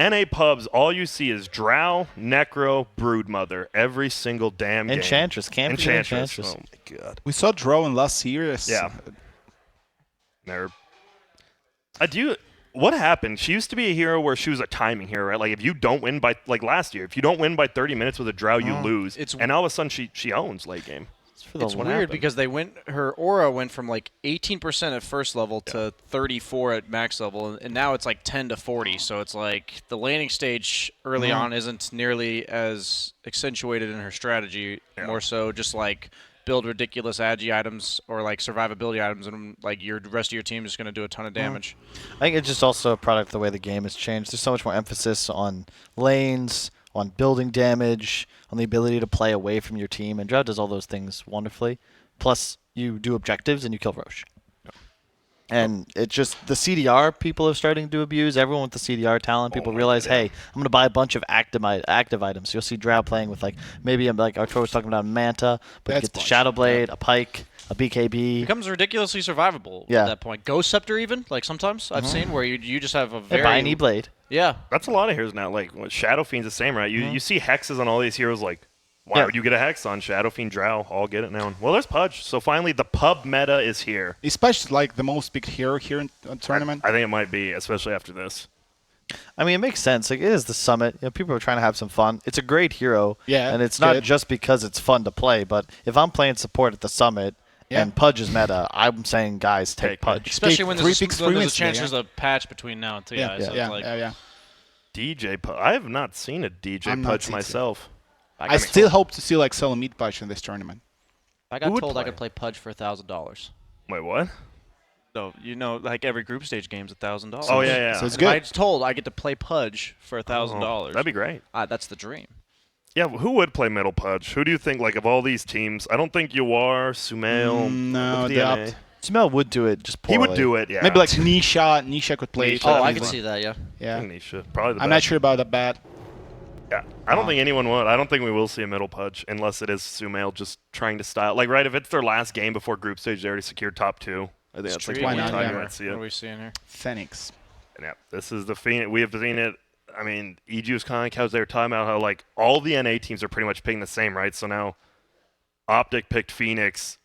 NA pubs, all you see is Drow, Necro, Broodmother every single damn game. Enchantress. Can't forget Enchantress. Oh my god. We saw Drow in last series. Yeah. What happened? She used to be a hero where she was a timing hero, right? Like if you don't win by last year, if you don't win by 30 minutes with a Drow, you lose. And all of a sudden she owns late game. It's weird because her aura went from like 18% at first level to 34 at max level, and now it's like 10 to 40. So it's like the laning stage early on isn't nearly as accentuated in her strategy. More so just like build ridiculous agi items or like survivability items, and like the rest of your team is going to do a ton of damage. I think it's just also a product of the way the game has changed. There's so much more emphasis on lanes, on building damage, on the ability to play away from your team, and Drow does all those things wonderfully. Plus, you do objectives and you kill Roche. And it's just the CDR people are starting to abuse. Everyone with the CDR talent, people realize, hey, I'm going to buy a bunch of active items. You'll see Drow playing with maybe like Arturo was talking about Manta, but you get the Shadowblade, a Pike, a BKB. It becomes ridiculously survivable at that point. Ghost Scepter even, like sometimes I've seen where you just have a very... buy an E-Blade. Yeah. That's a lot of heroes now. Like Shadow Fiend's the same, right? You see hexes on all these heroes like, why would you get a hex on Shadow Fiend, Drow? I'll get it now. Well, there's Pudge. So finally, the pub meta is here. Especially like the most picked hero here in the tournament. I think it might be, especially after this. I mean, it makes sense. Like, it is the summit. People are trying to have some fun. It's a great hero. Yeah. And it's not just because it's fun to play, but if I'm playing support at the summit and Pudge is meta, I'm saying, guys, take Pudge. Especially when there's a chance there's a patch between now and 2. Yeah. DJ Pudge. I have not seen a DJ Pudge myself. I still hope to see like solo meat Pudge in this tournament. I got told I could play Pudge for $1,000. Wait, what? No, like every group stage game's $1,000. Oh yeah. So it's good. I was told I get to play Pudge for $1,000. That'd be great. That's the dream. Yeah, who would play middle Pudge? Who do you think, like, of all these teams? I don't think Yuar, Sumail. No, Sumail would do it just poorly. He would do it, yeah. Maybe like Nisha could play. I could see that, yeah. Yeah. I think Nisha, probably the best. I'm not sure about that bad. Yeah, I don't think anyone would. I don't think we will see a middle Pudge unless it is Sumail just trying to style. Like, right, if it's their last game before group stage, they already secured top 2. I think that's like the only time you might see it. What are we seeing here? Phoenix. And yeah, this is the Phoenix. We have seen it. I mean, EG was kind of like, they were talking about how, like, all the NA teams are pretty much picking the same, right? So now Optic picked Phoenix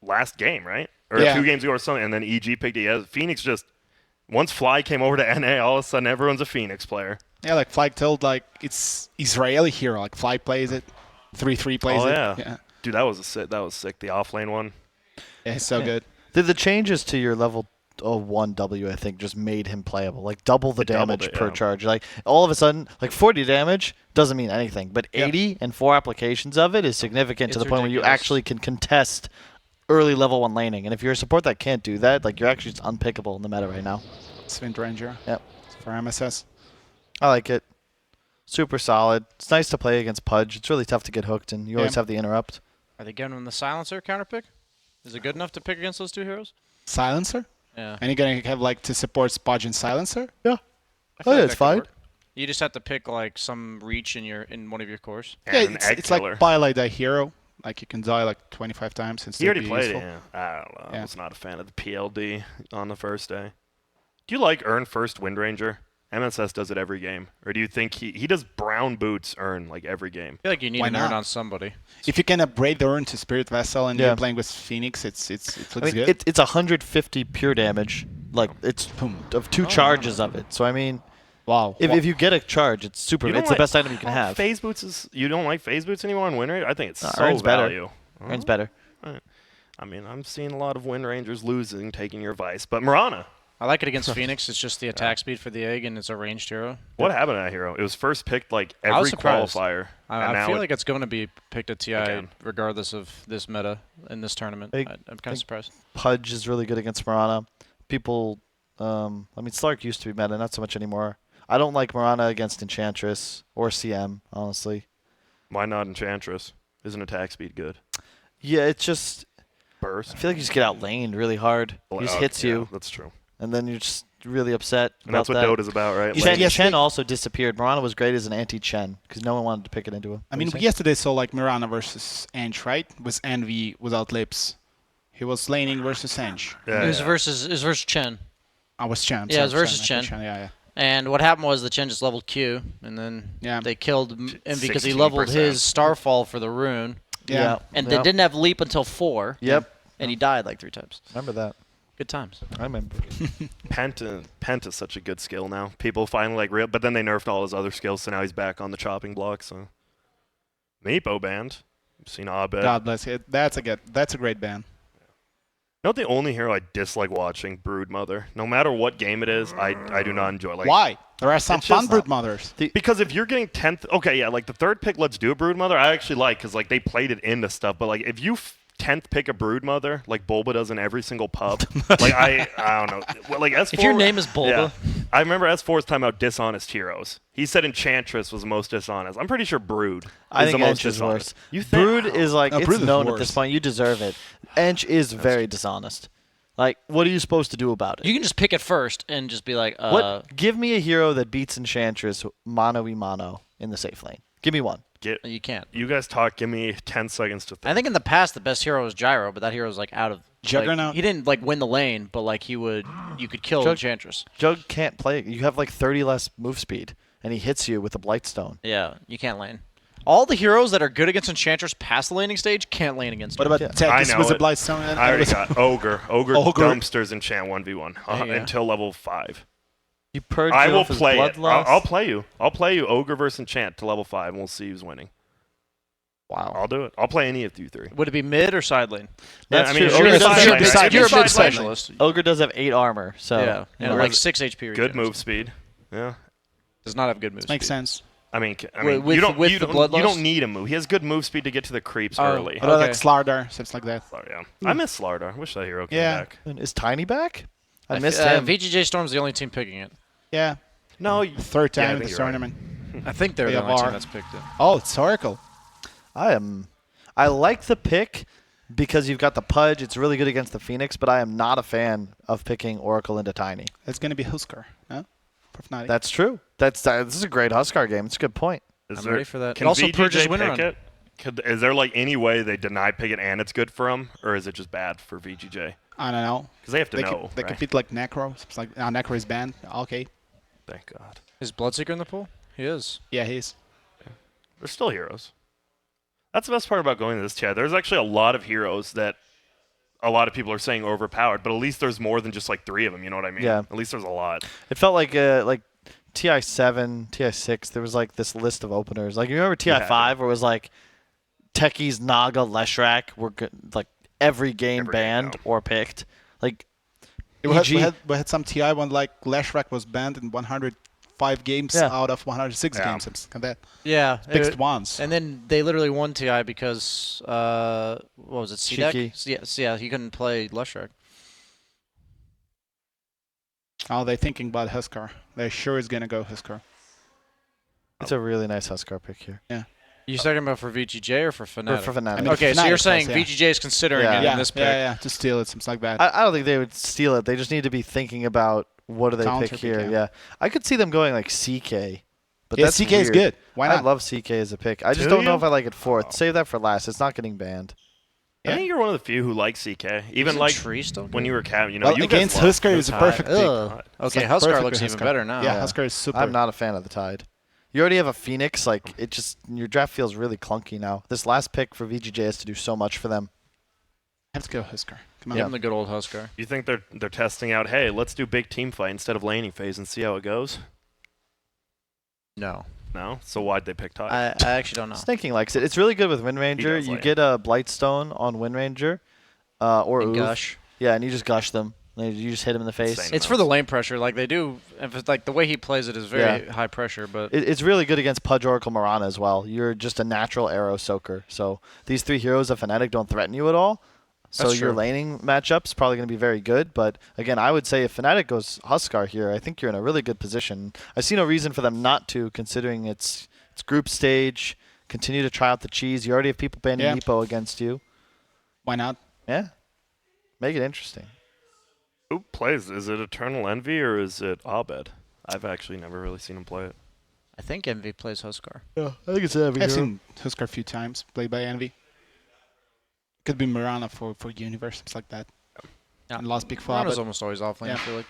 last game, right? Or 2 games ago or something, and then EG picked it. Yeah, Phoenix just, once Fly came over to NA, all of a sudden everyone's a Phoenix player. Yeah, like Fly told, like, it's Israeli hero. Like, Fly plays it. 3-3 plays it. Yeah. Dude, that was sick. The off-lane one. Yeah, it's so good. The changes to your level 1 W, I think, just made him playable. Like, double the damage per charge. Like, all of a sudden, like, 40 damage doesn't mean anything. But 80 and 4 applications of it is significant to the point where you actually can contest early level 1 laning. And if you're a support that can't do that, like, you're actually just unpickable in the meta right now. Swint Ranger. Yep. For MSS. I like it. Super solid. It's nice to play against Pudge. It's really tough to get hooked, and you always have the interrupt. Are they giving him the Silencer counterpick? Is it good enough to pick against those 2 heroes? Silencer? Yeah. And you're going to have, like, to support Pudge and Silencer? Yeah. Oh, yeah, it's fine. You just have to pick, like, some reach in one of your cores. Yeah, it's like buy, like, that hero. Like, you can die, like, 25 times and still He already be played useful. it, I don't know. I was not a fan of the PLD on the first day. Do you like earn first Wind Ranger? MSS does it every game. Or do you think he does brown boots earn, like, every game? I feel like you need an earn on somebody. If you can upgrade the earn to Spirit Vessel and you're playing with Phoenix, it looks good. It's 150 pure damage. Like, it's of 2 charges of it. So, I mean, wow. If you get a charge, it's super. It's the best item you can have. Phase boots you don't like phase boots anymore on Wind Ranger? I think it's so Earn's value. Better. Earn's better. I mean, I'm seeing a lot of Wind Rangers losing, taking your advice. But Mirana. I like it against Phoenix. It's just the attack speed for the egg, and it's a ranged hero. What happened to that hero? It was first picked like every qualifier. I feel like it's going to be picked at TI regardless of this meta in this tournament. I'm kind of surprised. Pudge is really good against Mirana. People, I mean, Slark used to be meta, not so much anymore. I don't like Mirana against Enchantress or CM, honestly. Why not Enchantress? Isn't attack speed good? Yeah, it's just... Burst? I feel like you just get outlaned really hard. He just hits you. That's true. And then you're just really upset. And that's what Dota's about, right? Chen also disappeared. Mirana was great as an anti-Chen because no one wanted to pick it into him. I mean, we yesterday saw like Mirana versus Ange, right? With Envy without lips. He was laning versus Ange. It was versus Chen. I was Chen. Yeah, it was versus Chen. Yeah. And what happened was the Chen just leveled Q, and then Yeah. they killed Envy because he leveled 16%. his Starfall for the rune. Yeah. And they didn't have Leap until 4. Yep. And he died like 3 times. Remember that. Good times. I remember. Penta's such a good skill now. People finally like real, but then they nerfed all his other skills, so now he's back on the chopping block. So Meepo banned. I've seen Abed. God bless you. That's a great ban. You know the only hero I dislike watching? Broodmother. No matter what game it is, I do not enjoy. Like, Why? There are some it's fun just brood mothers. because if you're getting 10th, okay, yeah, like the third pick, let's do a Broodmother. I actually like because like they played it into stuff. But like if you 10th pick a Broodmother, like Bulba does in every single pub, like I don't know. Well, like S4. If your name is Bulba. Yeah, I remember S4's talking about dishonest heroes. He said Enchantress was the most dishonest. I'm pretty sure Brood I is think the most Ench is dishonest. worse. You think? Brood is like, No, it's Brood is known at worse. this point. You deserve it. Ench is very dishonest. Like, what are you supposed to do about it? You can just pick it first and just be like, What? Give me a hero that beats Enchantress mano-y-mano in the safe lane. Give me one. you can't. You guys talk. Give me 10 seconds to think. I think in the past the best hero was Gyro, but that hero was like out of Juggernaut? Like, he didn't like win the lane, but like you could kill Jug- Enchantress. Jug can't play. You have like 30 less move speed, and he hits you with a Blightstone. Yeah, you can't lane. All the heroes that are good against Enchantress past the laning stage can't lane against What her. about Yeah. I Tekis know with a it. Blightstone? I already got Ogre. Ogre Ogre. dumpsters enchant 1v1 There you go. until level 5. You purge I you will off his play it. bloodlust. I'll play you. I'll play you Ogre versus Enchant to level 5, and we'll see who's winning. Wow. I'll do it. I'll play any of you three. Would it be mid or side lane? That's I mean, true. Ogre Ogre is does side have- lane. side- You're a side mid lane. specialist. Ogre does have 8 armor, so Yeah, and know, like 6 HP. Good regeneration. move speed. Yeah. Does not have good move. Makes speed. sense. I mean, With- you don't with you the don't, you bloodlust? don't need a move. He has good move speed to get to the creeps Oh. early. What about like Okay. Slardar, stuff like that? Oh, yeah. I miss Slardar. Wish that hero came Yeah. back. Is Tiny back? I f- missed him. VGJ.Storm's the only team picking it. Yeah. No, Third yeah, I time in think this you're right. tournament. I think they're They the have only R. team that's picked it. Oh, it's Oracle. I like the pick because you've got the Pudge. It's really good against the Phoenix, but I am not a fan of picking Oracle into Tiny. It's going to be Huskar, no? For Fnatic. That's true. This is a great Huskar game. It's a good point. Is I'm there- ready for that. Can It also VGJ purges win pick run. it? Is there like any way they deny pick it and it's good for them, or is it just bad for VGJ? I don't know. Because they have to They, know. they right? compete like Necro. It's like Necro is banned. Okay. Thank God. Is Bloodseeker in the pool? He is. Yeah, he is. They're still heroes. That's the best part about going to this chat. There's actually a lot of heroes that a lot of people are saying overpowered, but at least there's more than just like 3 of them. You know what I mean? Yeah. At least there's a lot. It felt like TI7, TI6. There was like this list of openers. Like you remember TI5, where it was like Techies, Naga, Leshrac were like every game Every game, banned yeah. or picked. Like We had, EG. we had some TI one like Leshrac was banned in 105 games Yeah. out of 106 Yeah. games. Something like that. Yeah. Fixed once. And then they literally won TI because what was it? Cheeky. C-Deck? Yeah, he couldn't play Leshrac. Oh, they're thinking about Huskar. They're sure it's going to go Huskar. It's a really nice Huskar pick here. You talking about for VGJ or for Fnatic? For Fnatic. I mean, Okay, so Fnatic you're saying does, yeah. VGJ is considering Yeah. it Yeah, in this pick. yeah, to steal it, something like that. I don't think they would steal it. They just need to be thinking about what do they Counter pick pick, here. yeah. Yeah, I could see them going like CK. But yeah, that's CK is weird. good. Why I not? love CK as a pick. I just Do don't know you? if I like it fourth. Oh. Save that for last. It's not getting banned. I think you're one of the few who like CK. Even Isn't like Tree still when you were cap, you know, well, you against guys love Huskar, it's a Tide. perfect pick. Ugh. It's Okay, like Huskar perfect looks with even Huskar. better now. Yeah, Yeah. Huskar is super. I'm not a fan of the Tide. You already have a Phoenix. Like it just your draft feels really clunky now. This last pick for VGJ has to do so much for them. Let's go Huskar. Come on. Give him the good old Huskar. You think they're testing out? Hey, let's do big team fight instead of laning phase and see how it goes. No. No, so why'd they pick Tide? I actually don't know. Stinking likes it. It's really good with Wind Ranger. does You like get a Blightstone on Wind Ranger, or And Oof. Gush. Yeah, and you just gush them. You just hit him in the face. Same. It's for the lane pressure. Like they do, if it's like the way he plays it is very high pressure. But It's really good against Pudge, Oracle, Mirana as well. You're just a natural arrow soaker. So these 3 heroes of Fnatic don't threaten you at all. So That's your true. laning matchup's probably going to be very good. But again, I would say if Fnatic goes Huskar here, I think you're in a really good position. I see no reason for them not to, considering it's group stage. Continue to try out the cheese. You already have people banning Yeah. Meepo against you. Why not? Yeah, make it interesting. Who plays? Is it Eternal Envy or is it Abed? I've actually never really seen him play it. I think Envy plays Huskar. Yeah, I think it's every I've seen Huskar a few times played by Envy. Could be Mirana for Universe, something like that. Yeah. And last pick for Mirana's Abed. almost always off lane. Yeah. I feel like.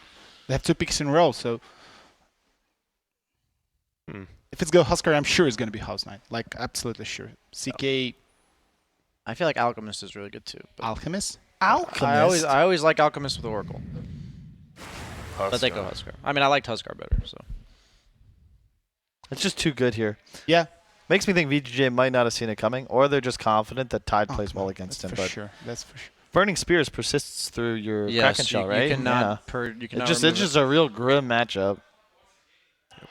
They have 2 picks in a row, so If it's go Huskar, I'm sure it's going to be House Knight. Like, absolutely sure. CK I feel like Alchemist is really good too. But Alchemist? I always like Alchemist with Oracle. But they go Huskar. I mean, I liked Huskar better. So It's just too good here. Yeah. Makes me think VGJ might not have seen it coming, or they're just confident that Tide plays well against him. For But sure. That's for sure. Burning Spears persists through your Kraken Shell, right? You cannot. Yeah. You cannot It's remove just a real grim matchup.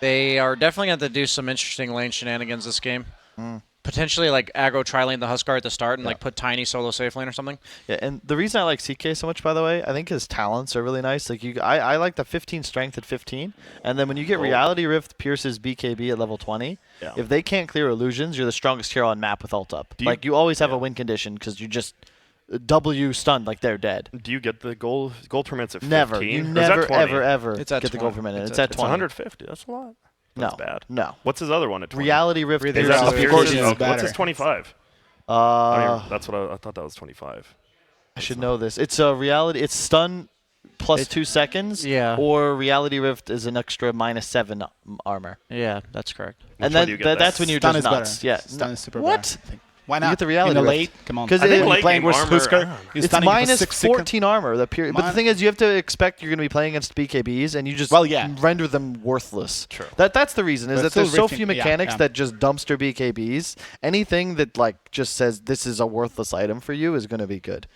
They are definitely going to do some interesting lane shenanigans this game. Potentially like aggro tri-lane the Huskar at the start and like put Tiny solo safe lane or something. Yeah, and the reason I like CK so much, by the way, I think his talents are really nice. Like I like the 15 strength at 15, and then when you get Reality Rift pierces BKB at level 20, if they can't clear illusions, you're the strongest hero on map with ult up. You always have a win condition because you just W stunned like they're dead. Do you get the gold permits at 15? Never. You Or is never, that 20? ever It's at get the gold per 20. minute. It's It's at It's 20. 150. That's a lot. That's bad. No. What's his other one at 20? Reality Rift Is Is pierces that Reality the Rift pierces? is Okay, better. what's his 25? That's what I thought that was 25. I should know this. It's a reality. It's stun plus 2 seconds. Yeah. Or Reality Rift is an extra -7 armor. Yeah, that's correct. And one then do you get that's there? when you're Stun just is nuts. better. Yeah. Stun is super What? better, I think. Why You not? get the reality in the rift. late? Come on. 'Cause I think it- late playing game versus armor, Huskar, I don't know. you're It's stunning for minus 6 seconds. 14 armor. But the thing is, you have to expect you're going to be playing against BKBs, and you just render them worthless. True. That's the reason, is But that there's still so few rifting- yeah, mechanics yeah. that just dumpster BKBs. Anything that just says this is a worthless item for you is going to be good.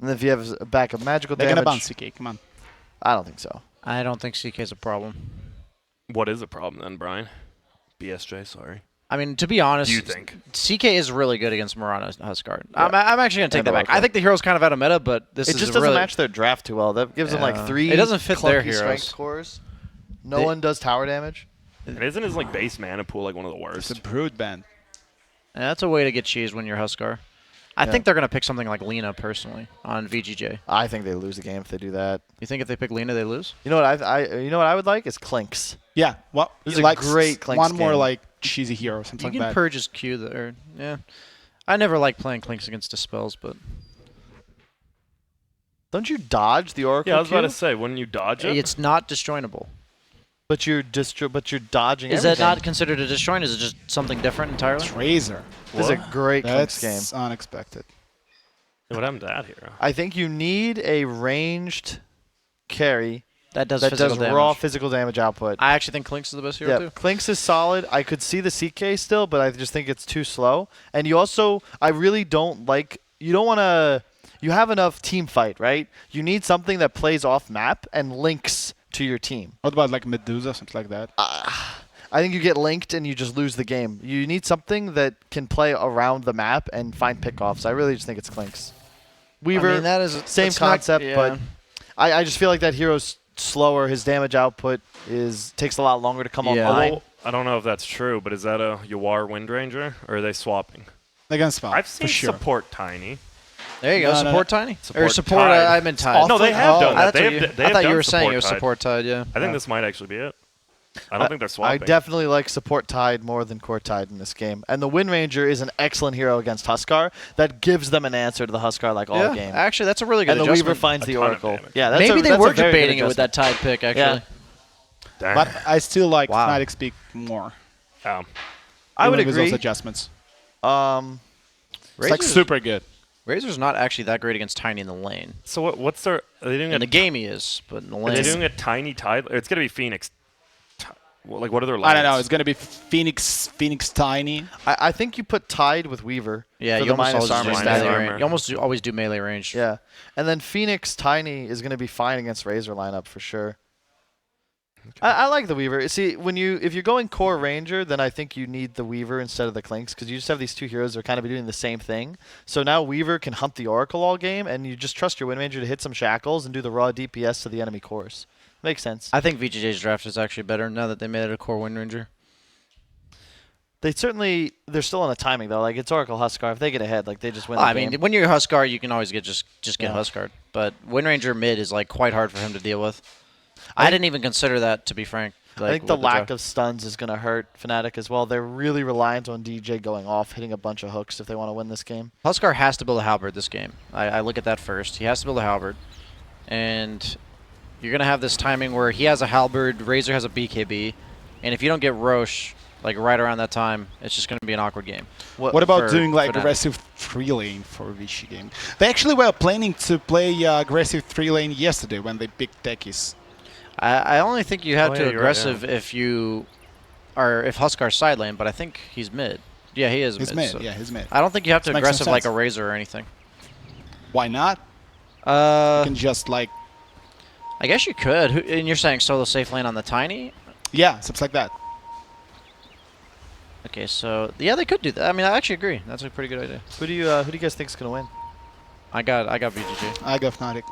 And if you have a back of magical They're damage, going to bounce CK. Come on. I don't think so. I don't think CK is a problem. What is the problem then, Brian? BSJ, sorry. I mean, to be honest, Do you think? CK is really good against Mirana Huskar. I'm actually going to take And that back. Oracle. I think the hero's kind of out of meta, but this It is just a doesn't really match their draft too well. That gives them like Yeah. 3 It doesn't fit their clunky heroes. strength scores. No They- one does tower damage. And isn't his base mana pool like one of the worst? It's a brood band. Yeah, that's a way to get cheese when you're Huskar. I think they're going to pick something like Lina, personally, on VGJ. I think they lose the game if they do that. You think if they pick Lina, they lose? You know what you know what I would like is Clinks. Yeah. Well, This you is a like great Clinks one more game. like cheesy hero, something You can like that. purge his Q there. Yeah. I never like playing Clinks against Dispels, but Don't you dodge the Oracle Yeah, I was about Q? to say, wouldn't you dodge it? it's not disjointable. But you're dodging Is that everything. not considered a disjoint? Is it just something different entirely? Razor. This is a great Clinks That's game. unexpected. What happened to that hero? I think you need a ranged carry That does that physical does damage. raw physical damage output. I actually think Clinks is the best hero, Yeah, too. Clinks is solid. I could see the CK still, but I just think it's too slow. And you also, I really don't like, you don't want to, you have enough team fight, right? You need something that plays off map and links to your team. What about like Medusa, something like that? I think you get linked and you just lose the game. You need something that can play around the map and find pickoffs. I really just think it's Clinks. Weaver, I mean, that is same that's not- concept, yeah. but I just feel like that hero's slower. His damage output takes a lot longer to come Yeah. online. Although, I don't know if that's true, but is that a Yawar Wind Ranger, or are they swapping? They're going to spell. I've seen for sure. support Tiny. There you go. No, no, support no. Tiny? Support or support, Tide. I meant Tide. No, they have done that. That's what They I have thought you done were saying it was Tide. support Tide, yeah. I think this might actually be it. I don't think they're I swapping. definitely like support Tide more than core Tide in this game. And the Wind Ranger is an excellent hero against Huskar that gives them an answer to the Huskar like all Yeah, game. actually, that's a really good And the adjustment. Weaver finds A the ton of Oracle. damage. Yeah, Maybe they that's were a very good debating it with that adjustment. Tide pick, actually. Dang. But I still like Wow. Fnatic speak more. Oh. I would even with agree. those adjustments. Um, It's like Razor's- super good. Razor's not actually that great against Tiny in the lane. So what's their? Are they doing In a the game he is, but in the Are lane. they doing a Tiny Tide? Or it's gonna be Phoenix. Like what are their? I don't know. lanes? It's going to be Phoenix Tiny. I think you put Tide with Weaver Yeah, for you the almost minus always armor do minus stat. melee armor. range. You almost always do melee range. Yeah, and then Phoenix Tiny is going to be fine against Razor lineup for sure. I like the Weaver. See, if you're going core Ranger, then I think you need the Weaver instead of the Clinks because you just have these two heroes that are kind of doing the same thing. So now Weaver can hunt the Oracle all game, and you just trust your Wind Ranger to hit some shackles and do the raw DPS to the enemy cores. Makes sense. I think VGJ's draft is actually better now that they made it a core Wind Ranger. They're still on the timing though. Like it's Oracle Huskar. If they get ahead, like they just win. Well, the I mean, game. when you're Huskar, you can always just get Yeah. Huskar. But Wind Ranger mid is like quite hard for him to deal with. I didn't even consider that, to be frank. I think the lack of stuns is going to hurt Fnatic as well. They're really reliant on DJ going off, hitting a bunch of hooks if they want to win this game. Huskar has to build a halberd this game. I look at that first. He has to build a halberd. And you're going to have this timing where he has a halberd, Razor has a BKB. And if you don't get Roche like right around that time, it's just going to be an awkward game. What about for doing like Fnatic. aggressive 3-lane for VG game? They actually were planning to play aggressive 3-lane yesterday when they picked techies. I only think you have Oh, to yeah, you're right, aggressive if you are if Huskar's side lane, but I think he's mid. Yeah, he is He's mid. mid, So yeah, he's mid. I don't think you have to Makes some aggressive like a sense. Razor or anything. Why not? You can I just like, guess you could. And you're saying solo safe lane on the Tiny? yeah, something like that. Okay, so yeah, they could do that. I mean, I actually agree. That's a pretty good idea. Who do you guys think is gonna win? I got VGJ. I go Fnatic.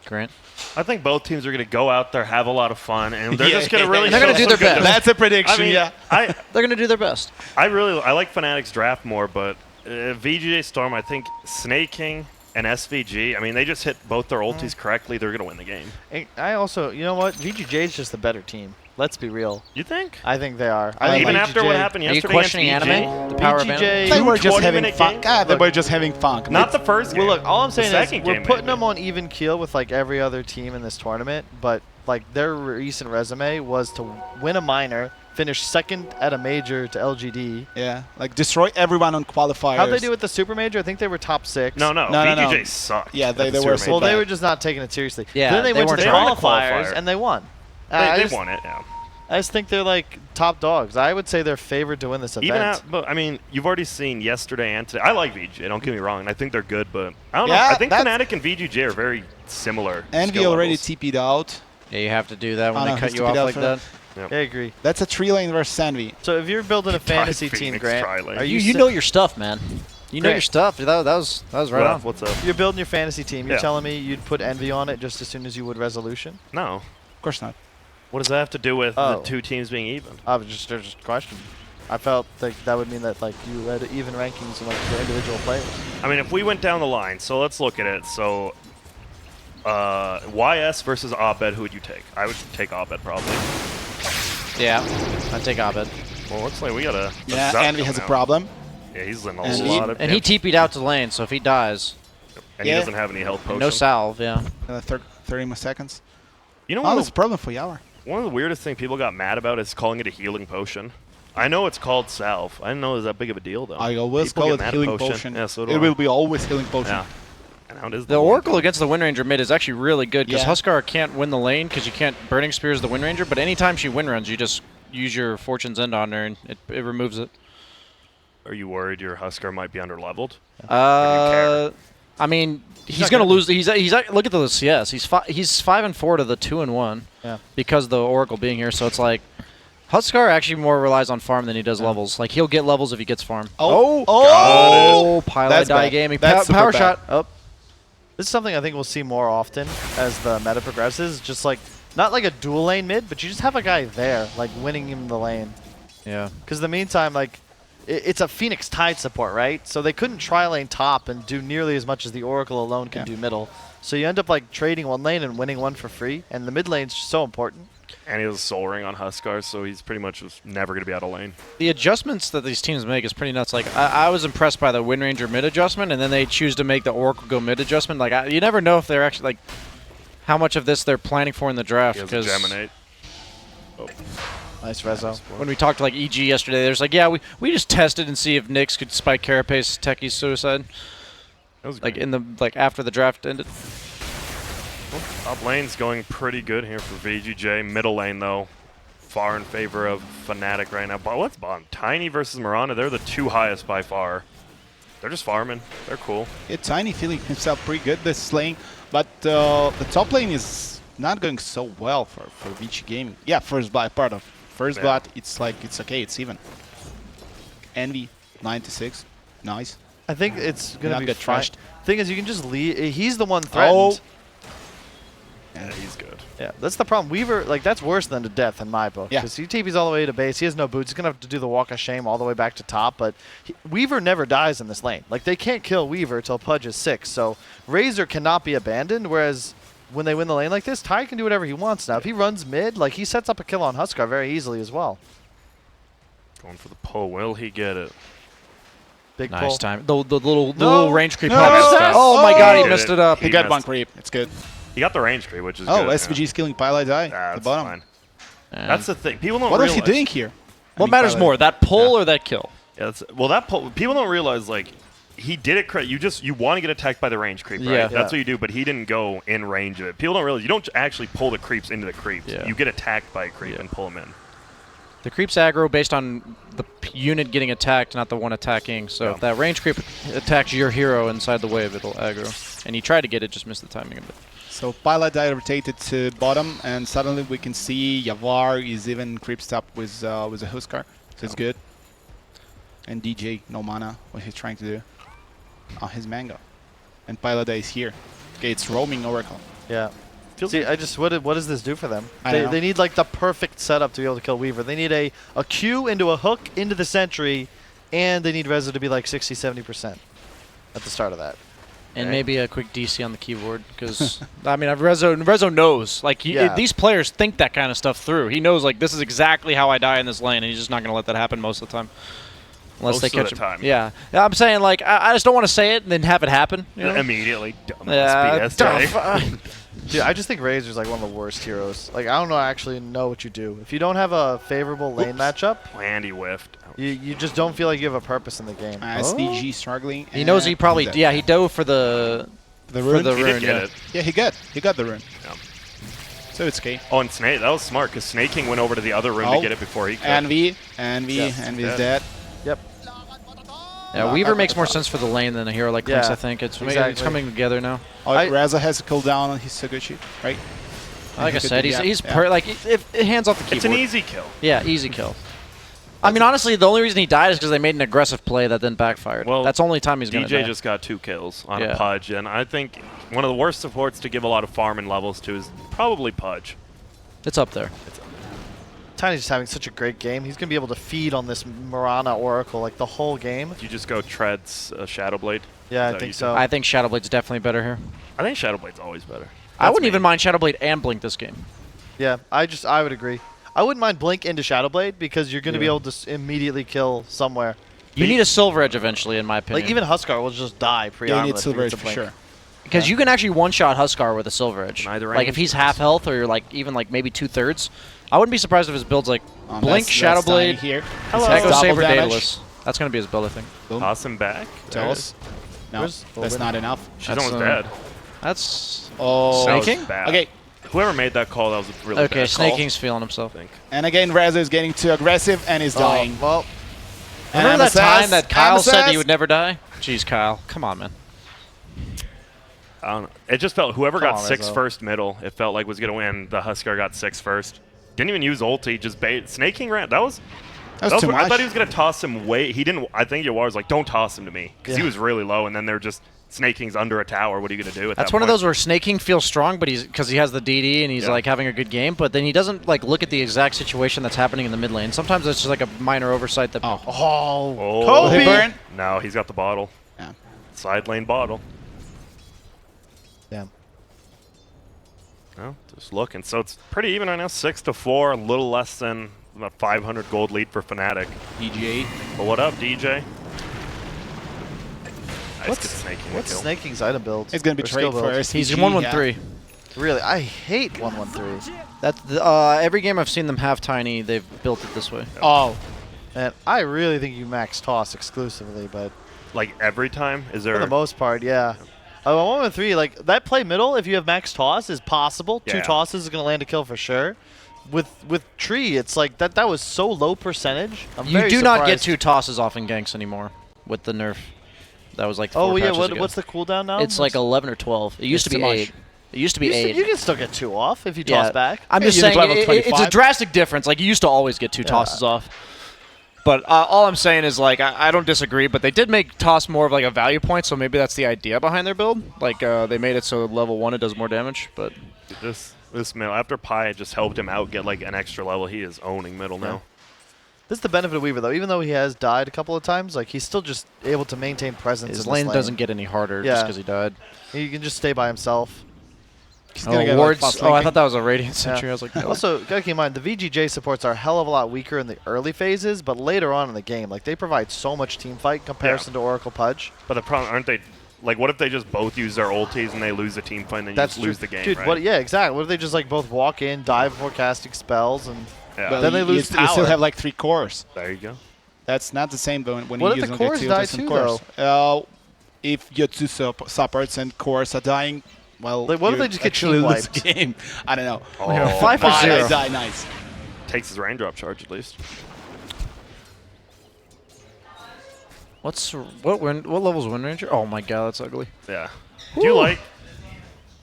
Grant. I think both teams are going to go out there, have a lot of fun, and they're Yeah, just going to really they're gonna show do some their goodness. best. That's a prediction, I mean, yeah. They're gonna do their best. I like Fnatic's draft more, but VGJ.Storm, I think Snaking and SVG, I mean, they just hit both their ultis correctly. They're going to win the game. I also, you know what? VGJ is just the better team. Let's be real. You think? I think they are. I Even think after what VGJ happened Are you yesterday questioning against EG? anime? The power of VGJ anime? They were just having 20-minute fun. game? They were just having fun. Not the first game. Well, look, all I'm The saying second is we're game, putting maybe. them on even keel with like every other team in this tournament, but like their recent resume was to win a minor, finish second at a major to LGD. Yeah, like destroy everyone on qualifiers. How'd they do with the super major? I think they were top 6. No, No. VGJ sucked. Yeah, at they the were Super so Well, Major. they bad. were just not taking it seriously. Yeah, then they they went to weren't the trying to qualifiers qualify. and they won. They won it, yeah. I just think they're like top dogs. I would say they're favored to win this event. Even but I mean, you've already seen yesterday and today. I like VGJ. Don't get me wrong. And I think they're good, but I don't know. Yeah, I think that's- Fnatic and VGJ are very similar. Envy skill already levels. TP'd out. Yeah, you have to do that when Oh, they no, cut he's you off TP'd out like for that. Yep. I agree. That's a 3-lane versus Envy. So if you're building a Try fantasy team, Phoenix Grant, tri-lane. are You you know your stuff, man. You know Grant. your stuff. That was right What on. up? What's up? You're building your fantasy team. You're Yeah. telling me you'd put Envy on it just as soon as you would Resolution? No. Of course not. What does that have to do with Oh. the two teams being even? I was just a question. I felt like that would mean that like you had even rankings in like the individual players. I mean, if we went down the line, so let's look at it. So, YS versus Abed, who would you take? I would take Abed probably. Yeah, I take Abed. Well, looks like we got a Yeah, Zuck Envy has a coming out. problem. Yeah, he's in a And lot of And he damage. TP'd out to lane, so if he dies, And Yeah. he doesn't have any health potions. no salve. Yeah. 30 more seconds. You know Oh, what? that's a problem for Yawar. One of the weirdest things people got mad about is calling it a healing potion. I know it's called salve. I didn't know it was that big of a deal, though. I always People call get it mad at healing potion. Yeah, so do It I. will be always healing potion. Yeah. And how it is The one. Oracle against the Wind Ranger mid is actually really good because Yeah. Huskar can't win the lane because you can't Burning Spears the Wind Ranger, but anytime she Wind Runs, you just use your Fortune's End on her and it removes it. Are you worried your Huskar might be underleveled? I mean, he's not gonna gonna- lose. He's look at the CS. He's 5-4 to the 2-1 Yeah. because the Oracle being here. So it's like Huskar actually more relies on farm than he does levels. Like he'll get levels if he gets farm. Oh! Pilot That's die bad. gaming. That's super Power bad. shot. Oh, This is something I think we'll see more often as the meta progresses. Just like not like a dual lane mid, but you just have a guy there, like winning him the lane. yeah. Because in the meantime, like it's a Phoenix Tide support, right? So they couldn't tri-lane top and do nearly as much as the Oracle alone can Yeah. do middle. So you end up like trading one lane and winning one for free, and the mid lane's just so important. And he has a soul ring on Huskar, so he's pretty much just never going to be out of lane. The adjustments that these teams make is pretty nuts. Like I was impressed by the Wind Ranger mid adjustment, and then they choose to make the Oracle go mid adjustment. Like you never know if they're actually like how much of this they're planning for in the draft. He has a Because Geminate. Oh, Nice rezo. when we talked to like EG yesterday, there's like, yeah, we just tested and see if Nyx could spike Carapace Techie's suicide. that was Like great. in the after the draft ended. Top lane's going pretty good here for VGJ. Middle lane, though, far in favor of Fnatic right now. But what's bottom? Tiny versus Mirana. They're the two highest by far. They're just farming. They're cool. Yeah, Tiny feeling himself pretty good this lane, but the top lane is not going so well for VG Gaming. Yeah, first blood, part of first Yeah. blood, it's like, it's okay, it's even. Envy, 96, nice. I think it's gonna Not be get fine. trashed. Thing is, you can just leave. He's the one threatened. Yeah, he's good. Yeah, that's the problem. Weaver, like, that's worse than a death in my book. Yeah. Because he TP's all the way to base. He has no boots. He's going to have to do the walk of shame all the way back to top. But Weaver never dies in this lane. Like, they can't kill Weaver till Pudge is 6. So Razor cannot be abandoned. Whereas when they win the lane like this, Ty can do whatever he wants now. If he runs mid, like, he sets up a kill on Huskar very easily as well. Going for the pull. Will he get it? Big Nice pull. time. The little No. range creep No. helps. Yes. Oh my god, he Oh. missed it up. He got missed one it. creep, it's good. He got the range creep, which is Oh, good. SVG's killing Pilot Eye at the That's bottom. fine. That's the thing. People don't What realize. is he doing here? What matters more, that pull or that kill? Yeah, well, people don't realize like he did it. You want to get attacked by the range creep, right? Yeah. That's what you do. But he didn't go in range of it. People don't realize you don't actually pull the creeps into the creeps. Yeah. You get attacked by a creep and pull them in. The creep's aggro based on the unit getting attacked, not the one attacking. So if that range creep attacks your hero inside the wave, it'll aggro. And he tried to get it, just missed the timing of it. So Pilot rotated to bottom, and suddenly we can see Yavar is even creeped up with a Huskar, so it's good. And DJ, no mana, what he's trying to do. Oh, his Mango. And Pilot is here. Okay, it's roaming Oracle. Yeah. See, what does this do for them? I don't know. They need like the perfect setup to be able to kill Weaver. They need a Q into a hook into the sentry, and they need Rezo to be like 60-70% at the start of that. And Right. maybe a quick DC on the keyboard, because I mean, Rezo knows. Like these players think that kind of stuff through. He knows like this is exactly how I die in this lane, and he's just not going to let that happen most of the time. Unless they catch him. Yeah, I'm saying like I just don't want to say it and then have it happen. You know? Immediately, dumb Yeah, BS. Dude, I just think Razor's like one of the worst heroes. Like I don't actually know what you do if you don't have a favorable lane matchup. And he whiffed. You just don't feel like you have a purpose in the game. SDG struggling. He knows he probably he dove for the rune. For the He rune, did get it. Yeah, he got the rune. Yeah. So it's okay. Oh, and Snake, that was smart because Snake King went over to the other room to get it before he could. Envy's dead. dead. Yep. Yeah, Weaver makes more sense for the lane than a hero like Lynx, Yeah, I think. It's exactly. coming together now. Oh, Raza has a cooldown on his Suguchi, right? Like I said, he's yeah. like if it hands off the keyboard. It's an easy kill. Yeah, easy kill. I mean, honestly, the only reason he died is because they made an aggressive play that then backfired. Well, that's the only time he's going to die. DJ just got 2 kills on Yeah. a Pudge, and I think one of the worst supports to give a lot of farm and levels to is probably Pudge. It's up there. Tiny's just having such a great game. He's going to be able to feed on this Mirana Oracle like the whole game. You just go treads Shadowblade. Yeah, Is I that think you so. I think Shadowblade's definitely better here. I think Shadowblade's always better. I wouldn't even mind Shadowblade and Blink this game. Yeah, I would agree. I wouldn't mind Blink into Shadowblade because you're going to be able to immediately kill somewhere. You need a Silver Edge eventually, in my opinion. Like even Huskar will just die Yeah, you need pre-armlet. Silver Edge for sure. Because you can actually one-shot Huskar with a Silver Edge. Neither Like if range. he's half health or you're like even like maybe 2/3, I wouldn't be surprised if his build's like Blink, That's Shadowblade, Tiny here. Hello. Echo Double Saber, damage. Daedalus. That's gonna be his build, I think. Boom. Toss him back. Tell us. No, Where's that's Orbit? not enough. She's That's, almost dead. That's Oh, That was Snake King? bad. okay. Whoever made that call, that was a really okay. bad Snake call, King's feeling himself. I think. And again, Raza is getting too aggressive and is dying. Well, Remember that time that Kyle said MSS? he would never die? Jeez, Kyle, come on, man. I don't know. It just felt whoever Come got on, 6 Rizzo. first middle, it felt like was going to win. The Huskar got 6 first. Didn't even use ulti, just bait. Snake King ran. That was That's too I much. thought he was going to toss him way. He didn't. I think Yawar was like, don't toss him to me. Because he Yeah. was really low, and then they're just, Snake King's under a tower. What are you going to do at That's that one of point? those where Snake King feels strong, but because he has the DD and he's Yeah. like having a good game, but then he doesn't like look at the exact situation that's happening in the mid lane. Sometimes it's just like a minor oversight that. Oh. Oh. Kobe! Burn? No, he's got the bottle. Yeah. Side lane bottle. damn. No, just looking. So it's pretty even right now. 6-4, a little less than about 500 gold lead for Fnatic. DGA. But what up, DJ? Nice, What's- good Snake King What's kill. Snake King's item build? It's going to Or be skill trade build? for SVG. He's 1-1-3. Really, I hate 1-1-3. That's every game I've seen them have Tiny, they've built it this way. Oh, And I really think you max toss exclusively, but Like every time? Is for there? the most part, yeah. 1-1-3, like that play middle, if you have max toss, is possible. 2 Yeah. tosses is going to land a kill for sure. With Tree, it's like that was so low percentage. I'm You very do not get surprised. 2 tosses off in ganks anymore with the nerf. That was like 4 Oh yeah, patches ago. what's the cooldown now? It's like 11 or 12. It used to It's be too much. 8. It used to be you, 8. you can still get 2 off if you toss back. I'm Yeah, just you saying level it's a 25. drastic difference. Like you used to always get 2 tosses off. But all I'm saying is like I don't disagree, but they did make toss more of like a value point, so maybe that's the idea behind their build. Like they made it so level 1 it does more damage, but This middle, after Pi just helped him out get like an extra level, he is owning middle now. This is the benefit of Weaver though. Even though he has died a couple of times, like he's still just able to maintain presence. his in this lane doesn't get any harder just Yeah. because he died. He can just stay by himself. he's going to get wards. like, fast I linking. thought that was a Radiant Yeah. Sentry. I was like, no. Also, gotta keep in mind the VGJ supports are a hell of a lot weaker in the early phases, but later on in the game, like they provide so much team fight in comparison to Oracle Pudge. But the problem, aren't they? Like, what if they just both use their ultis and they lose the team fight and then you That's just lose the game, Dude, right? what? Yeah, exactly. What if they just like both walk in, dive before casting spells, and Yeah. But then they lose you still power. have like 3 cores. There you go. That's not the same though when What you if use the cores die and too, cores. If your 2 supports and cores are dying, well, Like, what if you they just get actually team lose the wiped? game? I don't know. Oh, Yeah, 5 for nice. 0. Die, nice. Takes his raindrop charge at least. What level's Wind Ranger? Oh my god, that's ugly. Yeah. Do you like?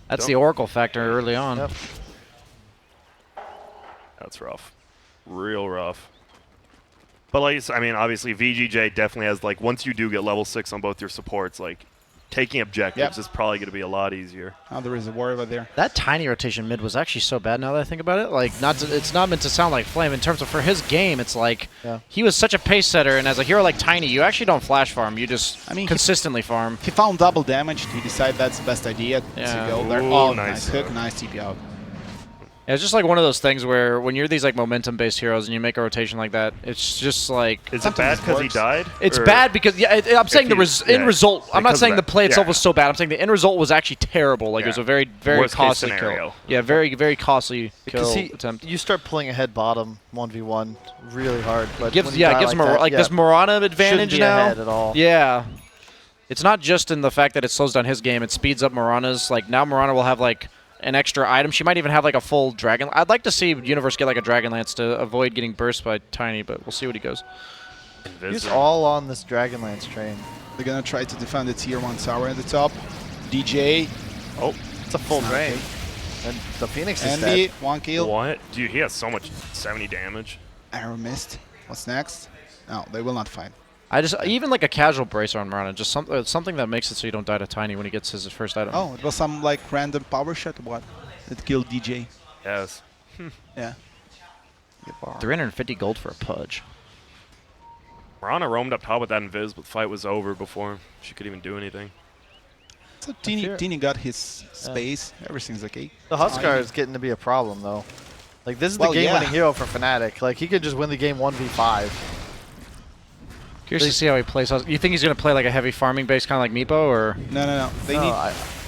That's the Oracle factor early on. Yep. That's rough. Real rough. But like, I mean, obviously VGJ definitely has like once you do get level 6 on both your supports, like taking objectives is probably going to be a lot easier. Oh, there is a war over there. That tiny rotation mid was actually so bad now that I think about it. Like, it's not meant to sound like Flame. In terms of for his game, it's like he was such a pace setter, and as a hero like Tiny, you actually don't flash farm. You just consistently farm. He found double damage. He decided that's the best idea to go there. Ooh, Oh, nice nice hook, nice TP out. Yeah, it's just like one of those things where when you're these like momentum-based heroes and you make a rotation like that, it's just like Is it bad because he died? It's or bad because I'm saying the end result. I'm not because saying of the that. play itself was so bad. I'm saying the end result was actually terrible. Like it was a very Worst case costly scenario. kill. Yeah, very costly Because kill attempt. you start pulling ahead bottom 1v1 really hard. But Gives when you die gives him that, does Morana advantage shouldn't be now? ahead at all. Yeah. It's not just in the fact that it slows down his game. It speeds up Morana's. Like now Morana will have like an extra item. She might even have like a full dragon. I'd like to see Universe get like a Dragon Lance to avoid getting burst by Tiny, but we'll see what he goes. He's all on this Dragonlance train. They're gonna try to defend the tier 1 tower at the top. DJ. Oh, it's a full drain. And the Phoenix is Envy, dead. 1 kill. What? Dude, he has so much 70 damage. Arrow missed. What's next? No, they will not fight. Even like a casual bracer on Morana, just something that makes it so you don't die to Tiny when he gets his first item. Oh, it was some like random power shot or what? That killed DJ. Yes. Yeah. 350 gold for a pudge. Morana roamed up top with that invis, but the fight was over before she could even do anything. So Tini got his space. Everything's okay. The Huskar is getting to be a problem, though. Like, this is the Well, game-winning hero for Fnatic. Like, he could just win the game 1v5. Curious to see how he plays. You think he's going to play like a heavy farming base, kind of like Meepo, or? No. They No, need.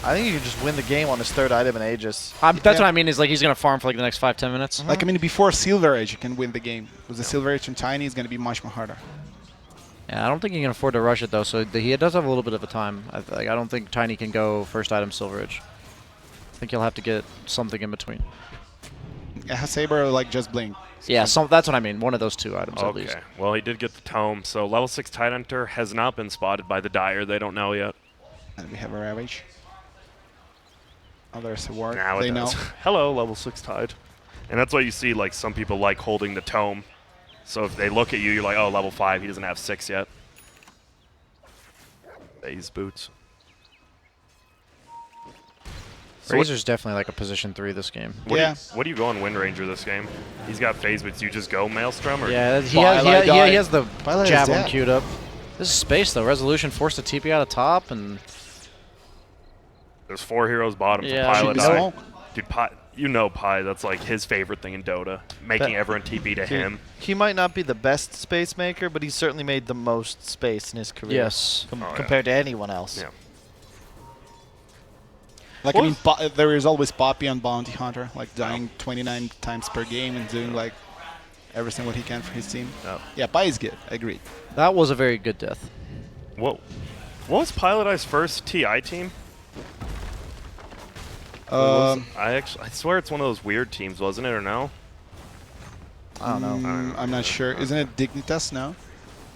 I think he could just win the game on his 3rd item in Aegis. That's what I mean. Is like he's going to farm for like the next 5-10 minutes. Like I mean, before Silver Age, you can win the game. With the Silver Age and Tiny, it's gonna be much more harder. Yeah, I don't think he can afford to rush it though. So he does have a little bit of a time. I don't think Tiny can go first item Silver Edge. I think he'll have to get something in between. Yeah, Saber like just blink. Yeah, that's what I mean. One of those 2 items at least. Okay. Well, he did get the tome, so level 6 Tidehunter has not been spotted by the Dire. They don't know yet. And we have a Ravage. Oh, there's a ward. Now They it know. does. Hello, level 6 Tide. And that's why you see, like, some people like holding the tome. So if they look at you, you're like, oh, level 5, he doesn't have 6 yet. Phase boots. So Razor's definitely like a position 3 this game. What do you go on Wind Ranger this game? He's got phase boots. You just go Maelstrom? Or Yeah, he Twilight has the Twilight is javelin dead. queued up. This is space though. Resolution forced to TP out of top, and There's 4 heroes bottom Yeah, for Pilot should be Eye. smoke. Dude, you know Pi, that's like his favorite thing in Dota. Making everyone TP to him. He might not be the best space maker, but he's certainly made the most space in his career. yes. Compared to anyone else. Yeah. Like I mean, there is always Poppy on Bounty Hunter, like dying 29 times per game and doing like everything what he can for his team. Yep. Yeah, Pi is good. Agreed. That was a very good death. What was Pilot Eye's first TI team? I swear it's one of those weird teams, wasn't it, or no? I don't know. I'm not sure. Isn't it Dignitas now?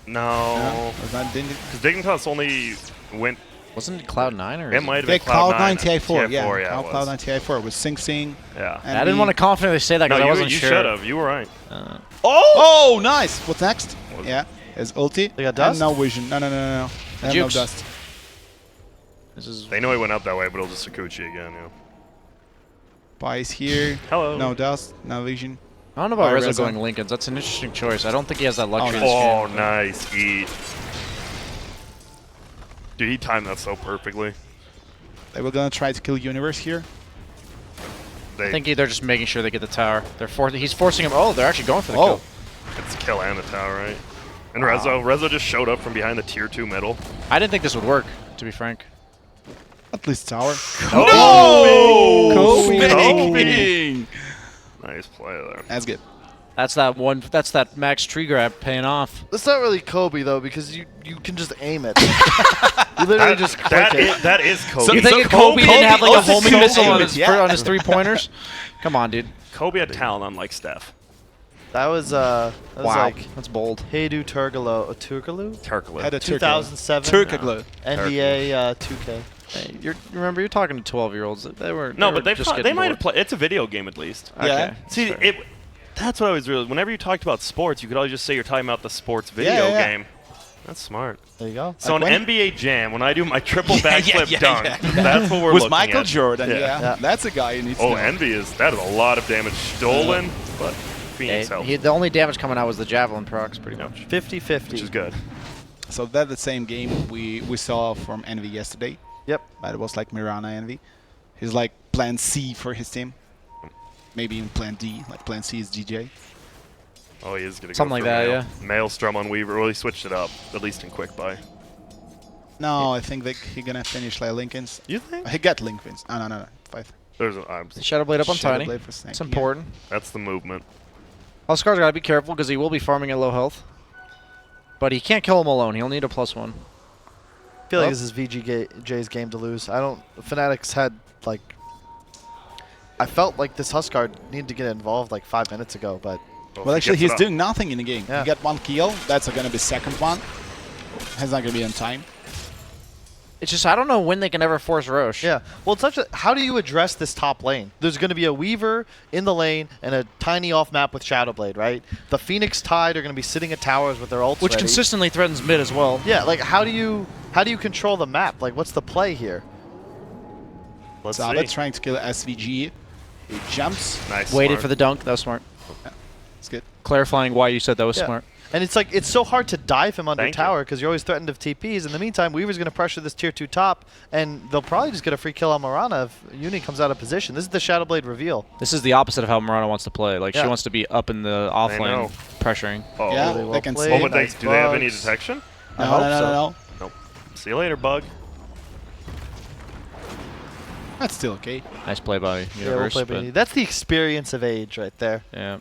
No. It's not Dignitas. Because Dignitas only went... Wasn't it Cloud9 or? It might have Yeah, been Cloud9. TI4. Yeah, yeah, it was. Cloud9 TI4 with Sing Sing. Yeah. And I didn't want to confidently say that because No, I wasn't you sure. should have. You were right. Oh, nice. What's next? Was Yeah, is ulti. They got dust? And no vision. No. They have no Jukes. dust. This is They know he went up that way, but it'll just Sakuchi again, yeah. Pi is here. Hello. No dust. No vision. I don't know about Oh, Reza Reza. going Lincolns. That's an interesting choice. I don't think he has that luxury in this Oh, game. nice. Eat. Dude, he timed that so perfectly. They were gonna try to kill Universe here. I think they're just making sure they get the tower. He's forcing him. Oh, they're actually going for the Oh. kill. It's kill and the tower, right? And Rezo just showed up from behind the tier 2 middle. I didn't think this would work, to be frank. At least tower. Kobe. Nice play there. That's good. That's that one. That's that max tree grab paying off. That's not really Kobe though, because you can just aim it. You literally just click it. That is Kobe. So You think Kobe Kobe didn't have like a also homing Kobe missile on aim his, it, yeah. on his 3-pointers? Come on, dude. Kobe had talent unlike Steph. That was Wow, like that's bold. Heidu Turkoglu, Turkoglu. Had a 2007 Turkoglu. NBA 2K. Hey, remember, you're talking to 12-year-olds. They were No, they but were just they getting might bored. have played. It's a video game at least. Yeah. Okay. See, Sure. that's what I was really. Whenever you talked about sports, you could always just say you're talking about the sports video yeah. game. That's smart. There you go. So Like an when- NBA Jam, when I do my triple backflip yeah, dunk, yeah. that's what we're With looking Michael at. Jordan, yeah. Yeah. That's a guy you need to Oh, know. Envy that is a lot of damage stolen, but Phoenix helps, The only damage coming out was the javelin procs, pretty much. 50-50. which is good. So that's the same game we saw from Envy yesterday. Yep. But it was like Mirana Envy. He's like plan C for his team. Maybe even plan D. Like plan C is DJ. Oh, he is gonna Something go for like that, Mael. yeah. Maelstrom on Weaver. Well, he switched it up, at least in quick buy. No, I think that he's gonna finish like Lincoln's. You think? He got Lincoln's. No. 5. There's Shadow Blade up on Shadow Tiny. Blade for Snake, It's yeah. important. that's the movement. Huskars gotta be careful because he will be farming at low health. But he can't kill him alone. He'll need a +1. I feel like this is VGJ's game to lose. Fnatic's had like. I felt like this Huskar needed to get involved like 5 minutes ago, but Well, actually, he gets he's it up. doing nothing in the game. Yeah. He got 1 kill. That's gonna be second one. He's not gonna be on time. It's just I don't know when they can ever force Roche. yeah. Well, it's such a. How do you address this top lane? There's going to be a Weaver in the lane and a Tiny off map with Shadowblade, right? The Phoenix Tide are going to be sitting at towers with their ults Which ready. consistently threatens mid as well. Yeah, like how do you control the map? Like what's the play here? Let's Zaba see. trying to kill SVG. He jumps. Nice. Waited smart. for the dunk. That was smart. It's good. Clarifying why you said that was Yeah. smart. And it's so hard to dive him under Thank you. tower because you're always threatened of TPs. In the meantime, Weaver's going to pressure this tier 2 top, and they'll probably just get a free kill on Mirana if Uni comes out of position. This is the Shadowblade reveal. This is the opposite of how Murano wants to play. Like, Yeah. she wants to be up in the off know. lane, pressuring. Oh. Yeah, really they well can played. see. What would they Nice do? They have any bugs. detection? I No, hope no, no, so. no, no. Nope. See you later, Bug. That's still okay. Nice play by Yeah, we'll Universe. play but Beanie. That's the experience of age right there. yeah.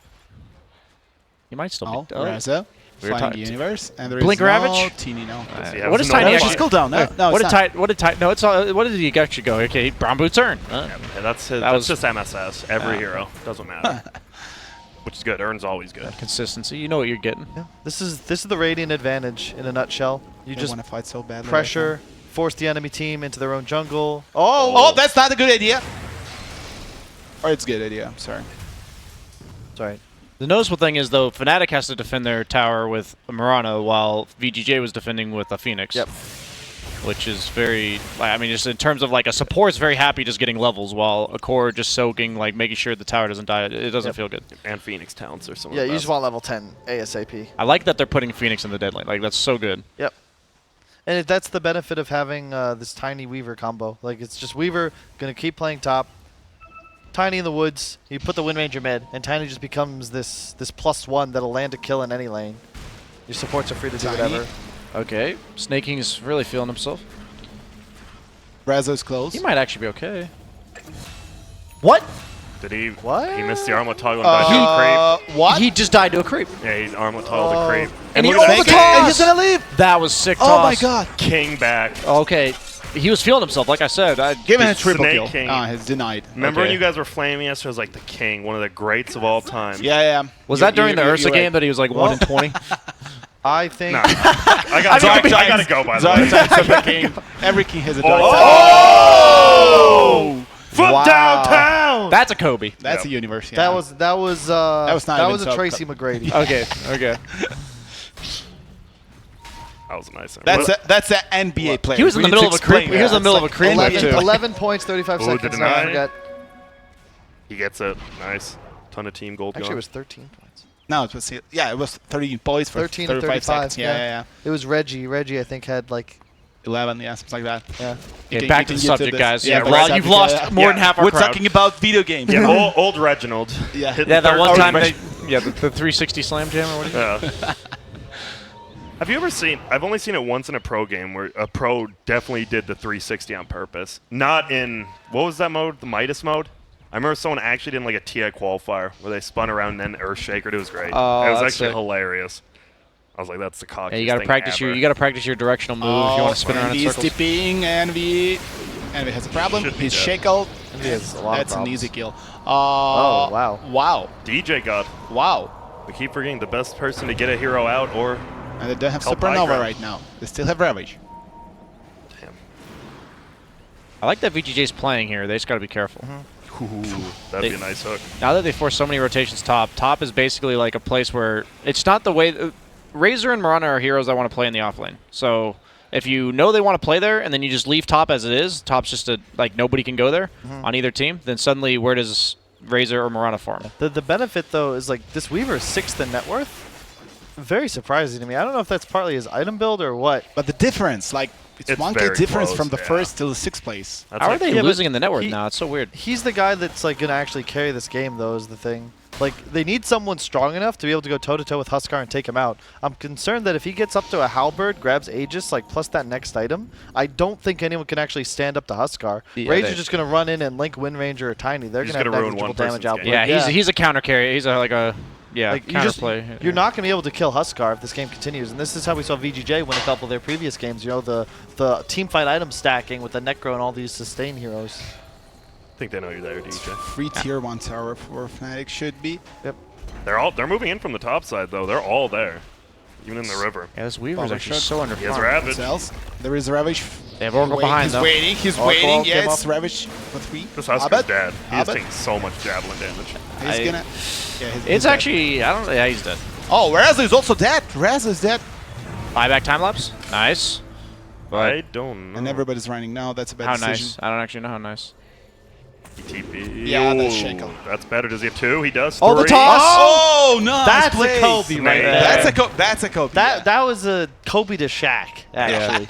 You might still Oh, be. Raza. We were Flying talking- Universe. And there Blink is no Ravage? Teeny, no. He has What is no Tiny fire. actually? She's cooled down. No, Hey, no, what it's did not. Tiny? What did Tiny? No, it's all. What did he actually go? Okay, Brown Boots earn. Yeah, that's his. That That's was- just MSS. Every hero doesn't matter. Which is good. Earn's always good. Consistency. You know what you're getting. Yeah. This is the Radiant advantage in a nutshell. You They just want to fight so badly. pressure, force the enemy team into their own jungle. Oh, that's not a good idea. Or it's a good idea. I'm sorry. Sorry. The noticeable thing is, though, Fnatic has to defend their tower with Murano, while VGJ was defending with a Phoenix. Yep. Which is very, I mean, just in terms of like a support's very happy just getting levels, while a core just soaking, like making sure the tower doesn't die. It doesn't Yep. feel good. And Phoenix Talents are some Yeah, of you the just best. want level 10 ASAP. I like that they're putting Phoenix in the dead lane. Like, that's so good. Yep. And that's the benefit of having this Tiny Weaver combo. Like, it's just Weaver going to keep playing top. Tiny in the woods, you put the Wind Ranger mid, and Tiny just becomes this +1 that'll land a kill in any lane. Your supports are free to do Tiny. whatever. Okay. Snake King is really feeling himself. Raza's close. He might actually be okay. What? Did he? What? He missed the armlet toggle and died to the What? He just died to a creep. creep. Yeah, he armlet toggled the creep. And he look at ult the that toss! And he's gonna leave. That was sick Oh toss. my god. King back. Okay. He was feeling himself, like I said. Give him a The triple Snake kill. King. Ah, he's denied. Remember when Okay. you guys were flaming yesterday? I was like the king, one of the greats of all time. Yeah. Was You- that during you- the you- Ursa you're game right. that he was like 1 in 20? I think. Nah. I gotta go by the way. Every king has a dark side. Oh! From Wow. downtown. That's a Kobe. That's Yeah. a universe. Yeah. That was not even a so- Tracy McGrady. Okay. That was a nice one. That's an NBA player. He was in the We need middle to of a creep. explain He was in the that. middle of a creep. 11 points, 35 Ooh, seconds. the Now deny. I forgot. He gets it. Nice. Ton of team gold. Actually, it going. was 13 points. No, it was it was 13 points for 13 to 35 35. seconds. Yeah. It was Reggie. Reggie, I think, had like 11, yeah, something like that. yeah. Okay, can- back you to can the YouTube subject, this. guys. Yeah, You've right. you've lost Yeah. more than half our We're crowd. talking about video games. Yeah, old Reginald. Yeah. Hit Yeah, that third one time, base. the 360 slam jam or what? Yeah. Have you ever seen? I've only seen it once in a pro game where a pro definitely did the 360 on purpose. Not in what was that mode? The Midas mode. I remember someone actually did like a TI qualifier where they spun around and then Earth Shakered. It was great. Oh, it was that's actually sick. hilarious. I was like, that's the cockiest Yeah, you gotta thing practice ever. you gotta practice your directional move if you want to spin around in Envy is circles. tipping. Envy has a problem. Should be He's dead. shackled. Envy has a lot of That's an problems. easy kill. Oh, wow. Wow. DJ got. Wow. We keep forgetting the best person to get a hero out or. And they don't have Called Supernova Pyro. right now. They still have Ravage. Damn. I like that VGJ's playing here. They just gotta be careful. Ooh, that'd be a nice hook. Now that they force so many rotations top is basically like a place where it's not the way. Razor and Mirana are heroes that want to play in the off lane. So if you know they want to play there and then you just leave top as it is, top's just like nobody can go there on either team, then suddenly where does Razor or Mirana form? The benefit, though, is like this Weaver is 6th in net worth. Very surprising to me. I don't know if that's partly his item build or what. But the difference, like, it's It's 1k very difference close, from the yeah. first till the 6th place. That's How are like- they Yeah, but losing in the network he- now? It's so weird. He's the guy that's like gonna actually carry this game, though, is the thing. Like, they need someone strong enough to be able to go toe-to-toe with Huskar and take him out. I'm concerned that if he gets up to a Halberd, grabs Aegis, like, plus that next item, I don't think anyone can actually stand up to Huskar. Yeah, Razor's they- just going to run in and link Wind Ranger or Tiny. They're He's going to have gonna ruin negligible one damage person's output. game. Yeah, he's a counter carry. He's like a Like, counterplay. you're not going to be able to kill Huskar if this game continues. And this is how we saw VGJ win a couple of their previous games. You know, the team fight item stacking with the Necro and all these sustain heroes. I think they know you're there, DJ. Free tier 1 tower for Fnatic should be. Yep. They're moving in from the top side though. They're all there, even in the river. Yeah, this Weaver's Bubble actually shot. so under He has farmed. Ravage. What else? There is Ravage. They have Oracle behind He's them. waiting. He's Oracle waiting. came Yeah, it's up. Ravage for 3. This Huskar's Abed? dead. He is Abed? taking so much javelin damage. He's I- gonna. Yeah, he's It's dead. actually, I don't know. Yeah, he's dead. Oh, Raz is also dead. Raz is dead. Buyback time lapse. Nice. I don't know. And everybody's running now. That's a bad How decision. nice. I don't actually know how nice. TP. Yeah, that's Ooh, Shackle. That's better. Does he have 2? He does. Oh, the 3. toss! Oh, nice That's plays. a Kobe right Nice. there. That's a Kobe. That's a Kobe. That was a Kobe to Shaq, actually.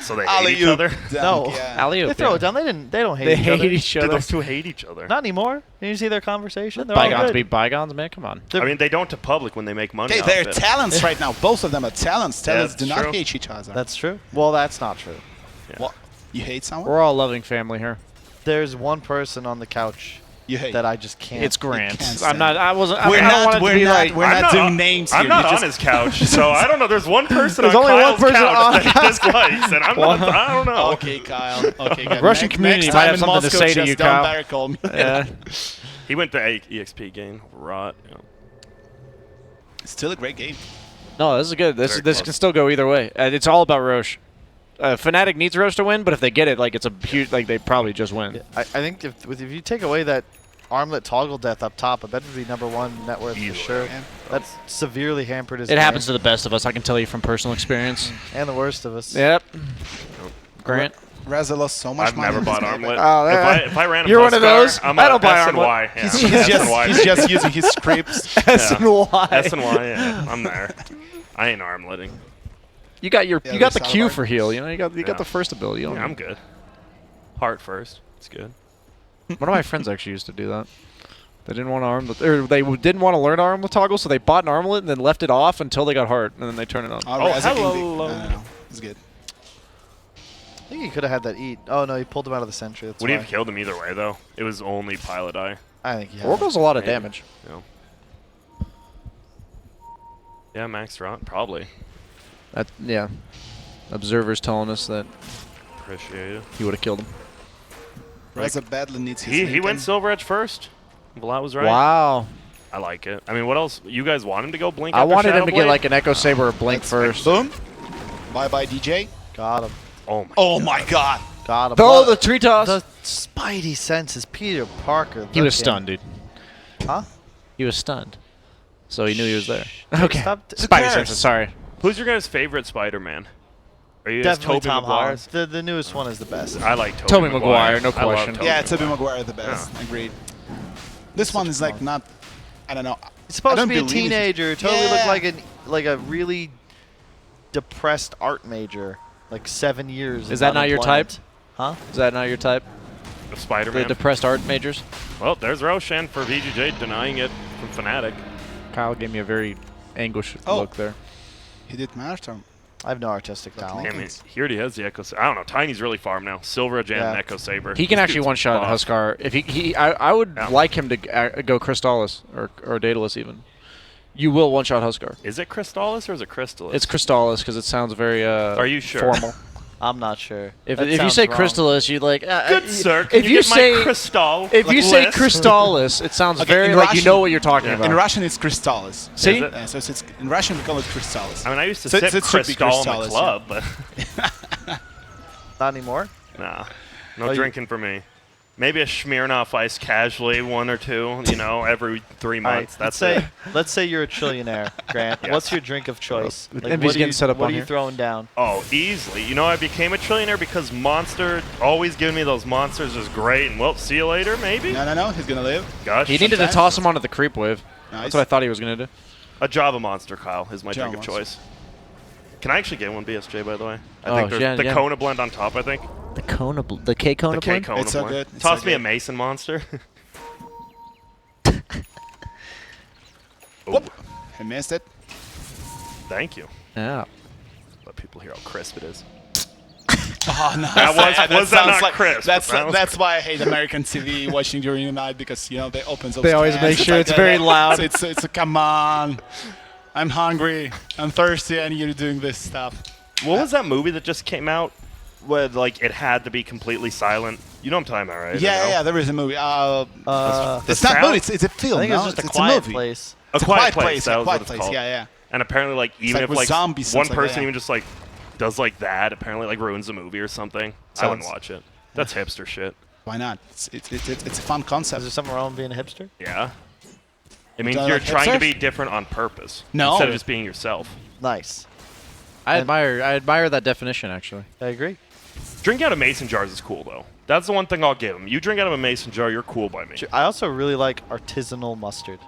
So they hate each other. No. Yeah. Alley-oop. They throw yeah. it down. They don't hate They each hate other. each Dude, other. those two hate each other. Not anymore. Did you see their conversation? They're all Bygones good. be bygones, man. Come on. I mean, they don't to public when they make money. Okay, off they're it. talents right now. Both of them are talents. Talents that's do not true. hate each other. That's true. Well, that's not true. What? You hate someone? We're all a loving family here. There's one person on the couch You hate. that I just can't. It's Grant. can't I'm stand not. I wasn't. I We're mean, I don't want not. it to We're be not. like. We're I'm not doing on- names I'm here. not You on just- his couch, so I don't know. There's one person There's on only one Kyle's person couch on that he dislikes, and I'm not. I don't know. Okay, Kyle. Okay, good. Russian Next community time might have in something to Moscow, say to just you, don't Kyle. dare call me. Yeah. He went to EXP game. Rot. You know. Still a great game. No, this is good. This Very this close. can still go either way. It's all about Roche. Fnatic needs Roche to win, but if they get it, like it's a huge, like they probably just win. I think if you take away that armlet toggle death up top, I bet it would be #1 net worth for Easily. sure. Man. That's severely hampered his It game. happens to the best of us. I can tell you from personal experience. And the worst of us. Yep. Grant. Raza lost so much I've money. never in this bought game. armlet. Oh, If I ran a You're one of Huskar, those? I'm I a don't buy S and armlet. Y. Yeah, He's, I'm he's, S&Y. just, he's just using his scripts. S and Y. S and Y. Yeah, I'm there. I ain't armletting. You got your Yeah, you got the there's Q Salvar. for heal. You know, you Yeah. got the first ability. You Yeah, don't I'm good. Heart first. It's good. One of my friends actually used to do that. They didn't want to armlet, or they didn't want to learn armlet toggle, so they bought an armlet and then left it off until they got heart, and then they turned it on. Oh, Oh, Raza can be- hello. No. It's good. I think he could have had that eat. Oh no, he pulled him out of the sentry. That's Would he why. have killed him either way, though? It was only pilot eye. I think he had. Oracle's a lot of Maybe. damage. You know. Yeah, Max Rot, probably. That yeah. Observers telling us that Appreciate it. he would have killed him. Raza badly needs his He Lincoln. went Silver Edge first. Vlad was right. Wow. I like it. I mean, what else? You guys want him to go Blink I after wanted him Shadow to get Blade? like an Echo Saber or Blink That's first. Boom. Bye-bye, DJ. Got him. Oh my. Oh, my God. Got him. Oh, What- the tree toss. the Spidey senses. Peter Parker. He was look stunned, dude. in. Huh? He was stunned. So he knew he was there. Okay. Stop. Spidey cares? senses, sorry. Who's your guys' favorite Spider-Man? Are you guys Definitely Tobey Tom Maguire? Holland. The newest one is the best. I like Tobey Maguire, no I love question. Tobey Yeah, Tobey Maguire. Maguire the best. Agreed. This one is like not. I don't know. He's supposed I to don't be a believe it. teenager. Totally Yeah. looked like a really depressed art major. Like 7 years. Is of that not your type? unemployment. Huh? Is that not your type? Of The Spider-Man. depressed art majors? Well, there's Roshan for VGJ denying it from Fnatic. Kyle gave me a very anguished Oh. look there. He did Master. I have no artistic That's talent. I mean, he already has the Echo. I don't know. Tiny's really farm now. Silver Gem Yeah. and Echo Saber. He can This actually dude's one-shot buff. Huskar. If I would Yeah. like him to go Crystallis or Daedalus even. You will one-shot Huskar. Is it Crystallis or is it Crystallis? It's Crystallis because it sounds very Are you sure? formal. I'm not sure. If That you sounds say wrong. Crystallis, you'd like. Good sir. Can If you you get say my Crystal? if you say list? Crystallis, it sounds Okay, very in like you Russian- know what you're talking Yeah. about. In Russian, it's Crystallis. See? Is it? So it's in Russian, we call it Crystallis. I mean, I used to So sip it should be Crystal in the Crystallis, club, but Not anymore. nah, no Oh, you- drinking for me. Maybe a Smirnoff Ice casually, one or two, every 3 months. Let's That's say it. let's say you're a trillionaire, Grant. Yes. What's your drink of choice? Envy's what are getting set up What on are you here. throwing down? Oh, easily. I became a trillionaire because Monster always giving me those monsters is great. And well, see you later, maybe. No, he's gonna live. Gosh, He needed to Sometimes. toss him onto the creep wave. Nice. That's what I thought he was gonna do. a Java Monster, Kyle, is my Java drink of Monster. choice. Can I actually get one BSJ, by the way? I Oh, think there's yeah, the yeah. Kona blend on top, I think. The Kona, the K Kona The K Kona It's so blend. good. It's Toss so me a good. Mason Monster. Whoop. He missed it. Thank you. Yeah. Let people hear how crisp it is. Oh no! That was that sounds not crisp? That's That was that's why I hate American TV watching during the night because they open those. They always cans. make sure like it's very that. loud. So it's a come on. I'm hungry. I'm thirsty, and you're doing this stuff. What was that movie that just came out where like it had to be completely silent? You know what I'm talking about, right? Yeah. There is a movie. Uh, It's The not sound- movie. It's a film. I think no? it's just a it's quiet movie. place. A It's Quiet Place. That a was quiet what it's place. called. Yeah. And apparently, like even like if with like zombies, one something like person that. even just like does like that, apparently like ruins the movie or something. I wouldn't Sounds- watch it. That's hipster shit. Why not? It's a fun Is concept. there something wrong with being a hipster? Yeah. It means Don't you're like trying to hipsters? be different on purpose No. instead of just being yourself. Nice. I admire that definition actually. I agree. Drinking out of mason jars is cool though. That's the one thing I'll give them. You drink out of a mason jar, you're cool by me. I also really like artisanal mustard.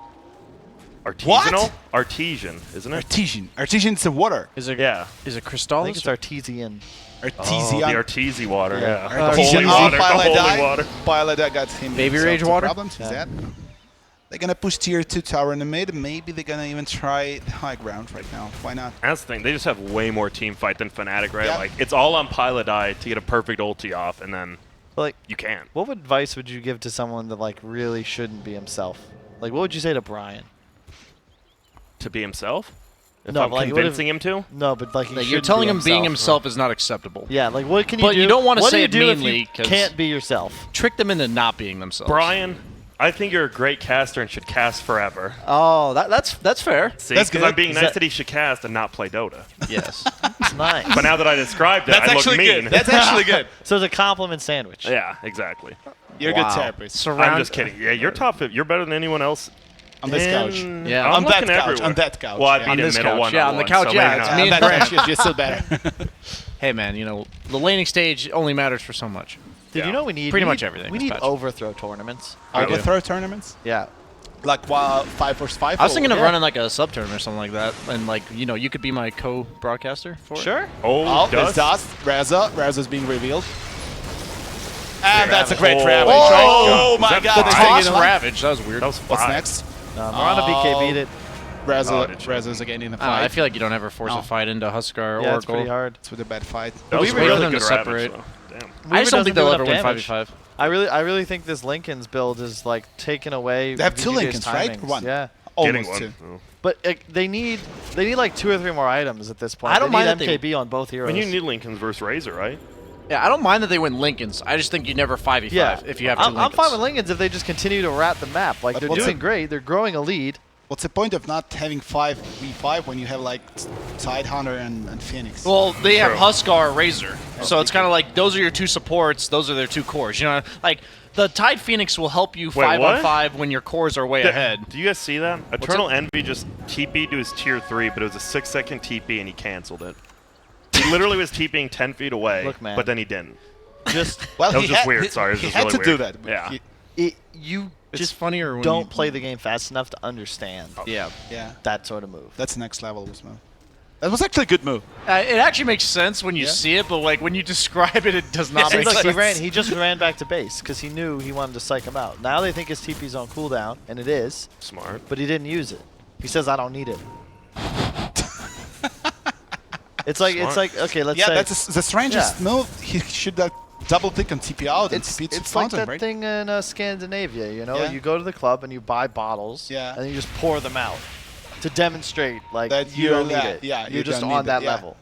Artisanal? Artesian, isn't it? Artesian. Artesian is the water. Is it? Yeah. Is it I Crystallis? think it's artesian. Oh, Artesian. the Artesi water, Yeah. yeah. The Artesian. holy water, the holy Pilot water. Pilot got him. Baby himself rage some water? Problems. Is Yeah. that? They're gonna push tier 2 tower in the mid. Maybe they're gonna even try high ground right now. Why not? That's the thing. They just have way more team fight than Fnatic, right? Yeah. Like it's all on Pilot Eye to get a perfect ulti off, and then But, like, you can't. what advice would you give to someone that like really shouldn't be himself? Like, what would you say to Brian? To be himself? If No, I'm but, like, what if- convincing him to? No, but like he You're shouldn't telling be him being himself. himself is not acceptable. Yeah, like what can you But do? you don't wanna what say do you it do if meanly, you 'cause- can't be yourself? Trick them into not being themselves. Brian, I think you're a great caster and should cast forever. Oh, that's fair. See, That's because good. I'm being Is nice that- that he should cast and not play Dota. Yes. It's nice. But now that I described it, That's I look actually mean. good. That's actually good. So it's a compliment sandwich. Yeah, exactly. You're a Wow. good therapist. I'm just kidding. Yeah, you're top 50. You're better than anyone else. On this couch. Yeah. I'm On that looking couch, everywhere. on that couch, Well, I yeah. beat On him this middle couch, one yeah, on on the one, couch, so yeah, maybe it's not. me and that Brent. couch, you're still better. Hey man, the laning stage only matters for so much. Did Yeah. you know we need Pretty we much need- everything We this need patch. overthrow tournaments. I do. Overthrow tournaments? Yeah. Like 5 vs 5? I was thinking of yeah. running like a sub tournament or something like that, and like you could be my co-broadcaster for it. Sure. Oh, Oh, there's dust. Dust. Reza's being revealed. And that's a Ravage. great Oh, Ravage. oh, Oh my is that god. five? They're Toss taking it on. Ravage. That was weird. That was What's 5. next? Miranda BK beat it. Reza, Oh, did you? Reza's again in the I don't know, fight. I feel like you don't ever force No. a fight into Huskar or Yeah, it's Oracle. pretty hard. It's with a bad fight. That was we were really them good to Ravage, separate. though. Damn. I just Weaver don't think doesn't they'll do ever win enough damage. 5v5. I really think this Lincoln's build is like taking away. They have 2 VGJ's Lincolns, right? timings. Or one? Yeah. Getting Almost one. 2. Oh. But they need like 2 or 3 more items at this point. I don't They need mind that they- MKB on both I heroes. mean, you need Lincoln's versus Razor, right? Yeah, I don't mind that they win Lincolns. I just think you never 5v5 yeah. if you have 2 I'm Lincolns. fine with Lincolns if they just continue to rat the map. Like But they're what's doing it- great. They're growing a lead. What's the point of not having 5v5 when you have like Tidehunter and Phoenix? Well, they have True. Huskar or Razor, so it's kind of like those are your 2 supports. Those are their 2 cores. You know, like the Tide Phoenix will help you 5 what? on 5 when your cores are way ahead. Do you guys see that? Eternal Envy just TP'd to his tier 3, but it was a 6-second TP and he canceled it. He literally was TPing 10 feet away, Look, man. but then he didn't. Just well, That was he just had, weird. He, Sorry, it was he just had really to do weird. that. but Yeah. you It's just funnier when don't you play the game fast enough to understand Yeah. Yeah, that sort of move. that's next level of move. That was actually a good move. It actually makes sense when you Yeah. see it, but like when you describe it, it does not And make look, sense. he just ran back to base because he knew he wanted to psych him out. Now they think his TP's on cooldown, and it is, Smart. but he didn't use it. He says, I don't need it. It's like Smart. okay, let's Yeah, say that's the strangest move. He should double click on TP out and TP to it's like fountain, that right? thing in Scandinavia. You know, Yeah. you go to the club and you buy bottles, Yeah. and you just pour them out to demonstrate like That you don't need it. Yeah, you're you just don't on need that it, yeah. level.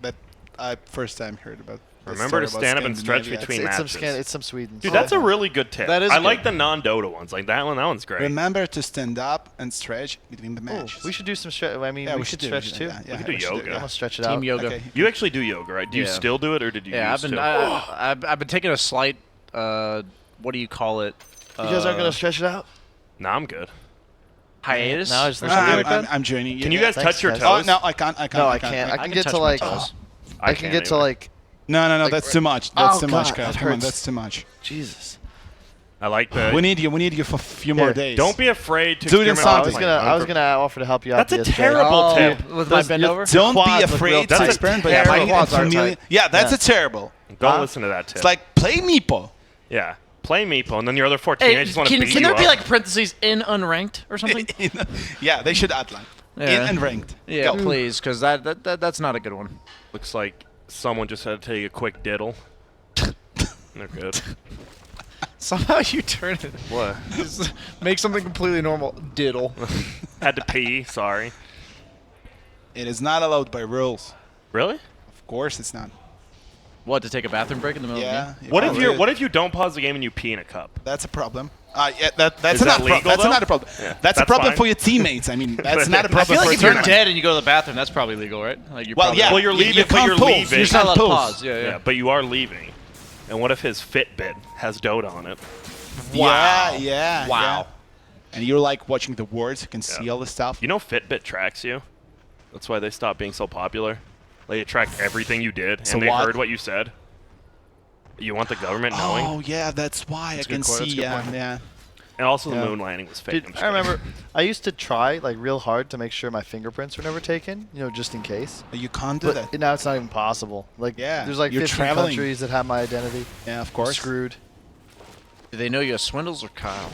That I first time heard about. this Remember to story about stand up and stretch Scandinavia. between matches. It's some Sweden. Dude, stuff. that's a really good tip. That is I good. like the non-Dota ones. Like that one. That one's great. Remember to stand up and stretch between the Ooh, matches. we should do some stretch. I mean, Yeah, we we should should stretch do too. that. Yeah, We could do we should yoga. I'm gonna stretch it Team out. yoga. Okay. You actually do yoga, right? Do you Yeah. still do it, or did you Yeah, used I've been to? I've been taking a slight what do you call it? You guys aren't gonna stretch it out? Nah, I'm good. Hiatus. No, just I'm, listen to it then. I'm joining you. Can you yeah. guys Thanks, touch your guys. toes? Oh no, I can't. I can't. No, I can't. I can get touch to my like. toes. I can get to anyway. like. No, Like, that's too much. That's oh, too much, God, Kyle. that Come on, hurts. that's too much. Jesus. I like the. We need you. We need you for a few more Here, days. Don't be afraid to Do it in experiment something. with I was playing. gonna offer to help you out. That's a BSJ. terrible Oh, tip. with my bend over. Don't be quads look real afraid tight. to experiment by That's a playing quads are familiar. tight. Yeah, that's Yeah. a terrible. Don't Huh? listen to that tip. It's like play Meepo. yeah, play Meepo, and then your other 4 Hey, teammates just want to can beat there you be up. like parentheses in unranked or something? Yeah, they should add like Yeah. in and ranked. Yeah, Go. please, because that's not a good one. Looks like someone just had to take a quick diddle. They're good. Somehow you turn it. What? Just make something completely normal. Diddle. Had to pee. Sorry. It is not allowed by rules. Really? Of course, it's not. What, to take a bathroom break in the middle of the Yeah. game? What if can't you do it. What if you don't pause the game and you pee in a cup? That's a problem. Yeah, that's Is that another legal, problem. That's though? another problem. Yeah, That's a that's problem fine. for your teammates. I mean, that's not a I problem I feel for like a if you're tournament. dead and you go to the bathroom, that's probably legal, right? Like you're Well, probably yeah. Well, you're you leaving, but can't you're pause. leaving. You're just not allowed to Pause. pause. Yeah, Yeah, yeah. but you are leaving. And what if his Fitbit has Dota on it? Yeah, yeah. Wow. yeah. And you're like watching the words. You can see all the stuff. You know Fitbit tracks you. That's why they stopped being so popular. Like, it tracked everything you did, So and they what? heard what you said. You want the government knowing? Oh yeah, that's why That's I can a good point, that's a see. good Yeah, point. yeah. And also the Yeah. moon landing was fake. Dude, I'm just I kidding. remember I used to try like real hard to make sure my fingerprints were never taken, you know, just in case. You can't do But that. now it's not even possible. Like, Yeah, there's like you're 15 traveling. countries that have my identity. Yeah, of course. Screwed. Do they know you as Swindles or Kyle?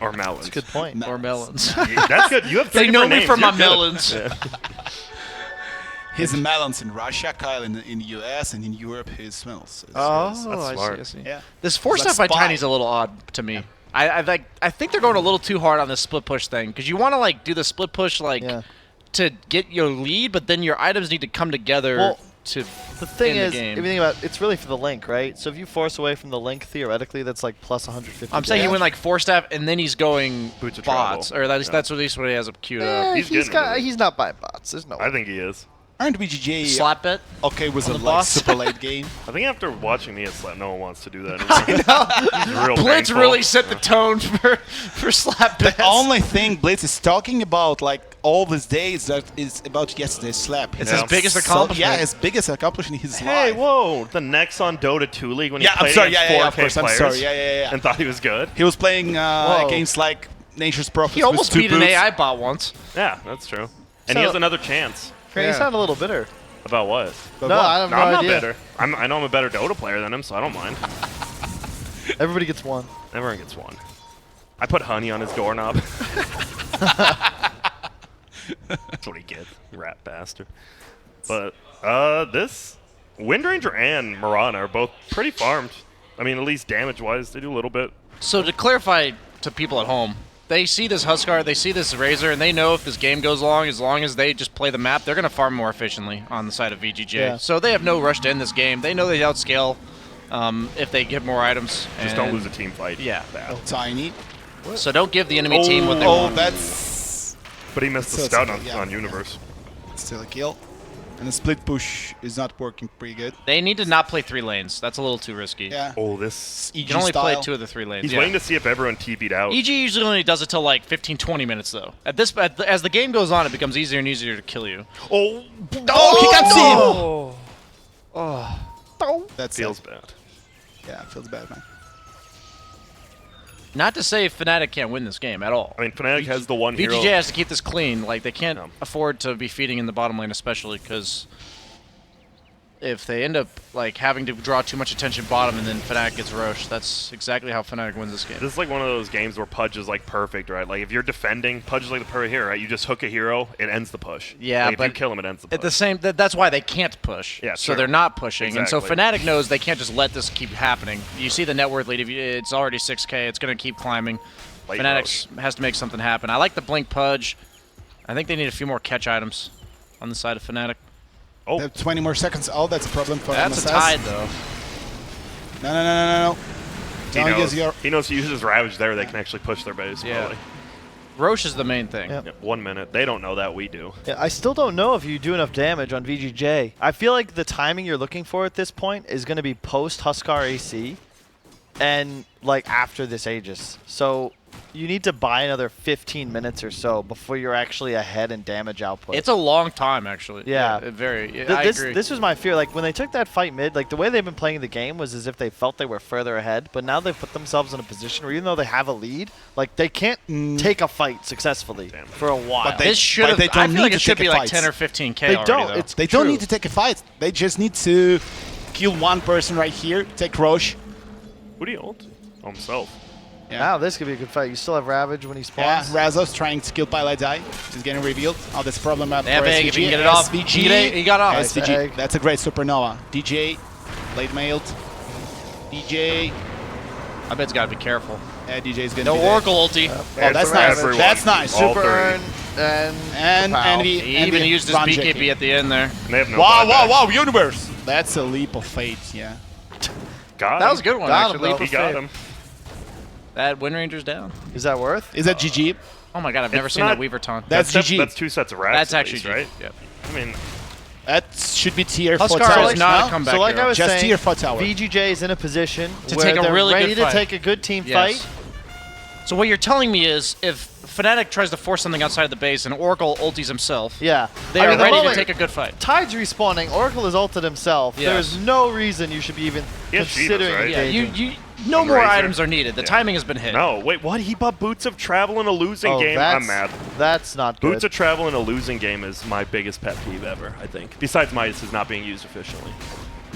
Or melons. That's a good point. Or melons? Yeah, that's good. You have three They know different me names. from You're my good. melons. Yeah. His melons in Russia, Kyle in the US, and in Europe his smells. Oh, That's I smart. see, I see. Yeah. This four Like step by spy. Tiny's a little odd to me. I think they're going a little too hard on this split push thing because you want to like do the split push like Yeah. to get your lead, but then your items need to come together Well, to. The thing in the is, game. everything about it's really for the link, right? So if you force away from the link, theoretically, that's like plus 150. I'm saying he damage. went like four step and then he's going Boots of bots, travel. or at least Yeah. that's at least what he has up queued up. He's he's getting it. he's not buying bots. There's no. I think he is. Aren't VGJ Slap bet. okay with a the like, boss? super late game? I think after watching me at Slap, no one wants to do that anymore. He's real Blitz painful. really set the tone for slap bets. The only thing Blitz is talking about, like all these days, that is about yesterday's slap. It's his biggest So- accomplishment. Yeah, his biggest accomplishment in his Hey, life. whoa! The next on Dota 2 League when he Yeah, I'm played sorry. against Yeah, 4K of course. I'm players sorry. Yeah. and thought he was good. He was playing Whoa. against like Nature's Prophets. He almost with two beat an boots. AI bot once. Yeah, that's true. And So- he has another chance. You sound a little bitter. About what? But No, what? I have No, no I'm not idea. bitter. I know I'm a better Dota player than him, so I don't mind. Everybody gets one. Everyone gets one. I put honey on his doorknob. That's what he gets, rat bastard. But this Windranger and Mirana are both pretty farmed. I mean, at least damage-wise, they do a little bit. So to clarify to people at home, they see this Huskar, they see this Razor, and they know if this game goes long as they just play the map, they're going to farm more efficiently on the side of VGJ. Yeah. So they have no rush to end this game. They know they outscale if they get more items. Just don't lose a team fight. Yeah. Bad. Tiny. So don't give the enemy team what they Oh, want. that's But he missed the So it's stun okay, on, yeah. on Universe. still a kill. And the split push is not working pretty good. They need to not play 3 lanes. That's a little too risky. Yeah. Oh, this... EG You can only style. play 2 of the 3 lanes. He's yeah. waiting to see if everyone TP'd out. EG usually only does it till like 15-20 minutes though. As the game goes on, it becomes easier and easier to kill you. Oh, Oh, he can't see him. Oh. That's feels it. bad. Yeah, it feels bad, man. Not to say Fnatic can't win this game at all. I mean, Fnatic has the one hero. VGJ has to keep this clean. Like they can't No. afford to be feeding in the bottom lane, especially because if they end up like having to draw too much attention bottom and then Fnatic gets Roche. That's exactly how Fnatic wins this game. This is like one of those games where Pudge is like perfect, right? Like if you're defending, Pudge is like the perfect hero, right? You just hook a hero, it ends the push. Yeah, like, if but you kill him, it ends the push. At the same, that's why they can't push. Yeah, so sure. they're not pushing, and so Exactly. Fnatic knows they can't just let this keep happening. You see the net worth lead; it's already 6K. It's going to keep climbing. Late Fnatic has to make something happen. I like the blink Pudge. I think they need a few more catch items on the side of Fnatic. Oh, 20 more seconds. Oh, that's a problem for That's MSS. a tide, though. No. he Don't knows. use your... He knows he uses Ravage there. They can actually push their base. Yeah. Probably. Roche is the main thing. Yeah. Yeah, 1 minute. They don't know that. We do. Yeah, I still don't know if you do enough damage on VGJ. I feel like the timing you're looking for at this point is going to be post Huskar AC and like after this Aegis. So you need to buy another 15 minutes or so before you're actually ahead in damage output. It's a long time, actually. Yeah. I this, agree. this was my fear. Like when they took that fight mid, like the way they've been playing the game was as if they felt they were further ahead. But now they've put themselves in a position where even though they have a lead, like they can't take a fight successfully Damn. for a while. But This should have. they I don't feel like need it to should take be a like fight. 10 or 15K They already, don't. though. It's They don't true. need to take a fight. They just need to kill one person right here, take Roche. Who do you ult? Oh, himself. Yeah. Now this could be a good fight. You still have Ravage when he Yeah, spawns. Razos trying to kill Pilot Die. He's getting revealed. Oh, that's a problem for Yeah, big, SVG. if you can get it off. SVG. He got off. Nice SVG. egg. That's a great supernova. DJ, late mailed. DJ. I bet it's got to be careful. Yeah, DJ is going to No be there. Oracle ulti. Oh, that's nice. Everyone. That's nice. All Super three. Earn and And Kapow. Envy. He Envy even used his Ron BKB Jackie. at the end there. And they have no Wow, buyback. wow, wow, universe. That's a leap of fate, yeah. Got That him. was a good one, Got him, actually. though. He got him. That Wind Ranger's down. Is that worth? Is that GG? Oh my god, I've never It's seen not- that Weaver taunt. That's GG. That's 2 sets of racks. That's at actually least, GG. right. Yep. I mean, That should be tier 4 Huskar towers is not now. a comeback So like hero. I was Just saying, tier 4 tower. VGJ is in a position To where take a they're really ready good to fight. take a good team Yes. fight. So what you're telling me is if Fnatic tries to force something outside of the base and Oracle ultis himself, Yeah. they I are mean, the ready to moment take a good fight. Tide's respawning. Oracle is ulted himself. Yes. There's no reason you should be even He has Shivas, considering right? Yeah, engaging. no On more Razor. items are needed. The Yeah. timing has been hit. no. Wait, what? He bought Boots of Travel in a losing Oh, game? that's, I'm mad. That's not good. Boots of Travel in a losing game is my biggest pet peeve ever, I think. Besides Midas is not being used efficiently.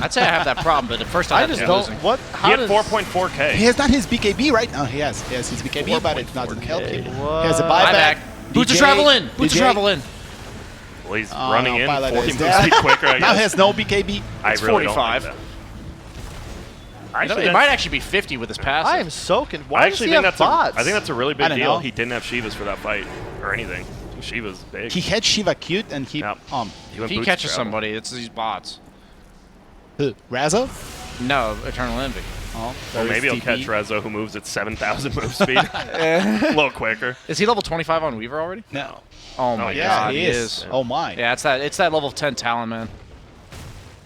I'd say I have that problem, but at first I I had just to don't. losing. What? He How had does 4.4k. He has not his BKB, right? No, he has. He has his BKB, but it doesn't help him. What? He has a Buyback. buyback. Boots to DJ, travel in. Boots to DJ. travel in. Well, he's Oh, running no, in, Pilot 14 is boost dead. speed quicker, I Now guess. he has no BKB. I It's really don't 45. like that. You know, Actually, it that's- might actually be 50 with his pass. I am soaking. Why I actually does he think have that's bots? I think that's a really I big don't deal. know. He didn't have Shivas for that fight or anything. Shiva's big. He had Shiva cute and he Yep. um went If he Boots of catches Travel. somebody, it's these bots. who? Razo? No, Eternal Envy. Oh, Well, there's maybe he'll TP. catch Rezo, who moves at 7,000 move speed. A little quicker. Is he level 25 on Weaver already? No. Oh my yeah, Yeah, god, he is. Oh my. Yeah, it's that level 10 talent, man.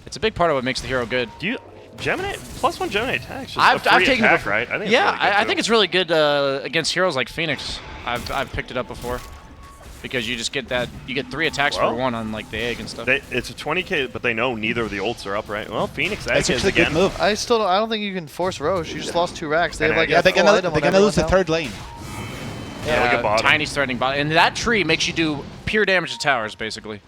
It's a big part of what makes the hero good. Do you Gemini +1 Gemini attacks? Just I've a free taken it attack, before. right? I think Yeah, it's really good I too. think it's really good against heroes like Phoenix. I've picked it up before because you just get that you get 3 attacks Well, for 1 on like the egg and stuff. It's a 20k, but they know neither of the ults are up, right? Well, Phoenix That's Egg is actually a good again. move. I still don't. I don't think you can force Roche. You just lost 2 racks. They have like Yeah, a They're full gonna item on lose the everyone third lane. Yeah, look at bottom. Tiny's threatening bot, and that tree makes you do pure damage to towers, basically.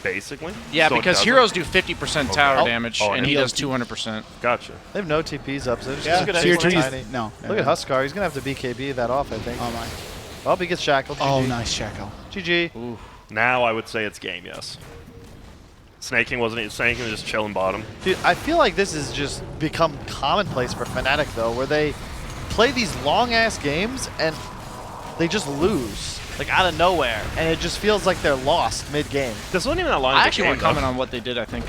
Basically. Yeah, So it because doesn't? heroes do 50% tower Oh. damage, Oh, and and he he does does 200%. Gotcha. They have no TPs up, so it's Yeah, just gonna tier have 3 Tiny. No. Look at Huskar. He's gonna have to BKB that off, I think. Oh my. Oh, he gets shackled. Oh, GG. nice Shackle. GG. Now I would say it's game, yes. Snaking wasn't it? Snaking was just chilling bottom. Dude, I feel like this has just become commonplace for Fnatic though, where they play these long ass games and they just lose, like out of nowhere, and it just feels like they're lost mid game. This wasn't even that long. I of a actually game, want to comment though. on what they did, I think.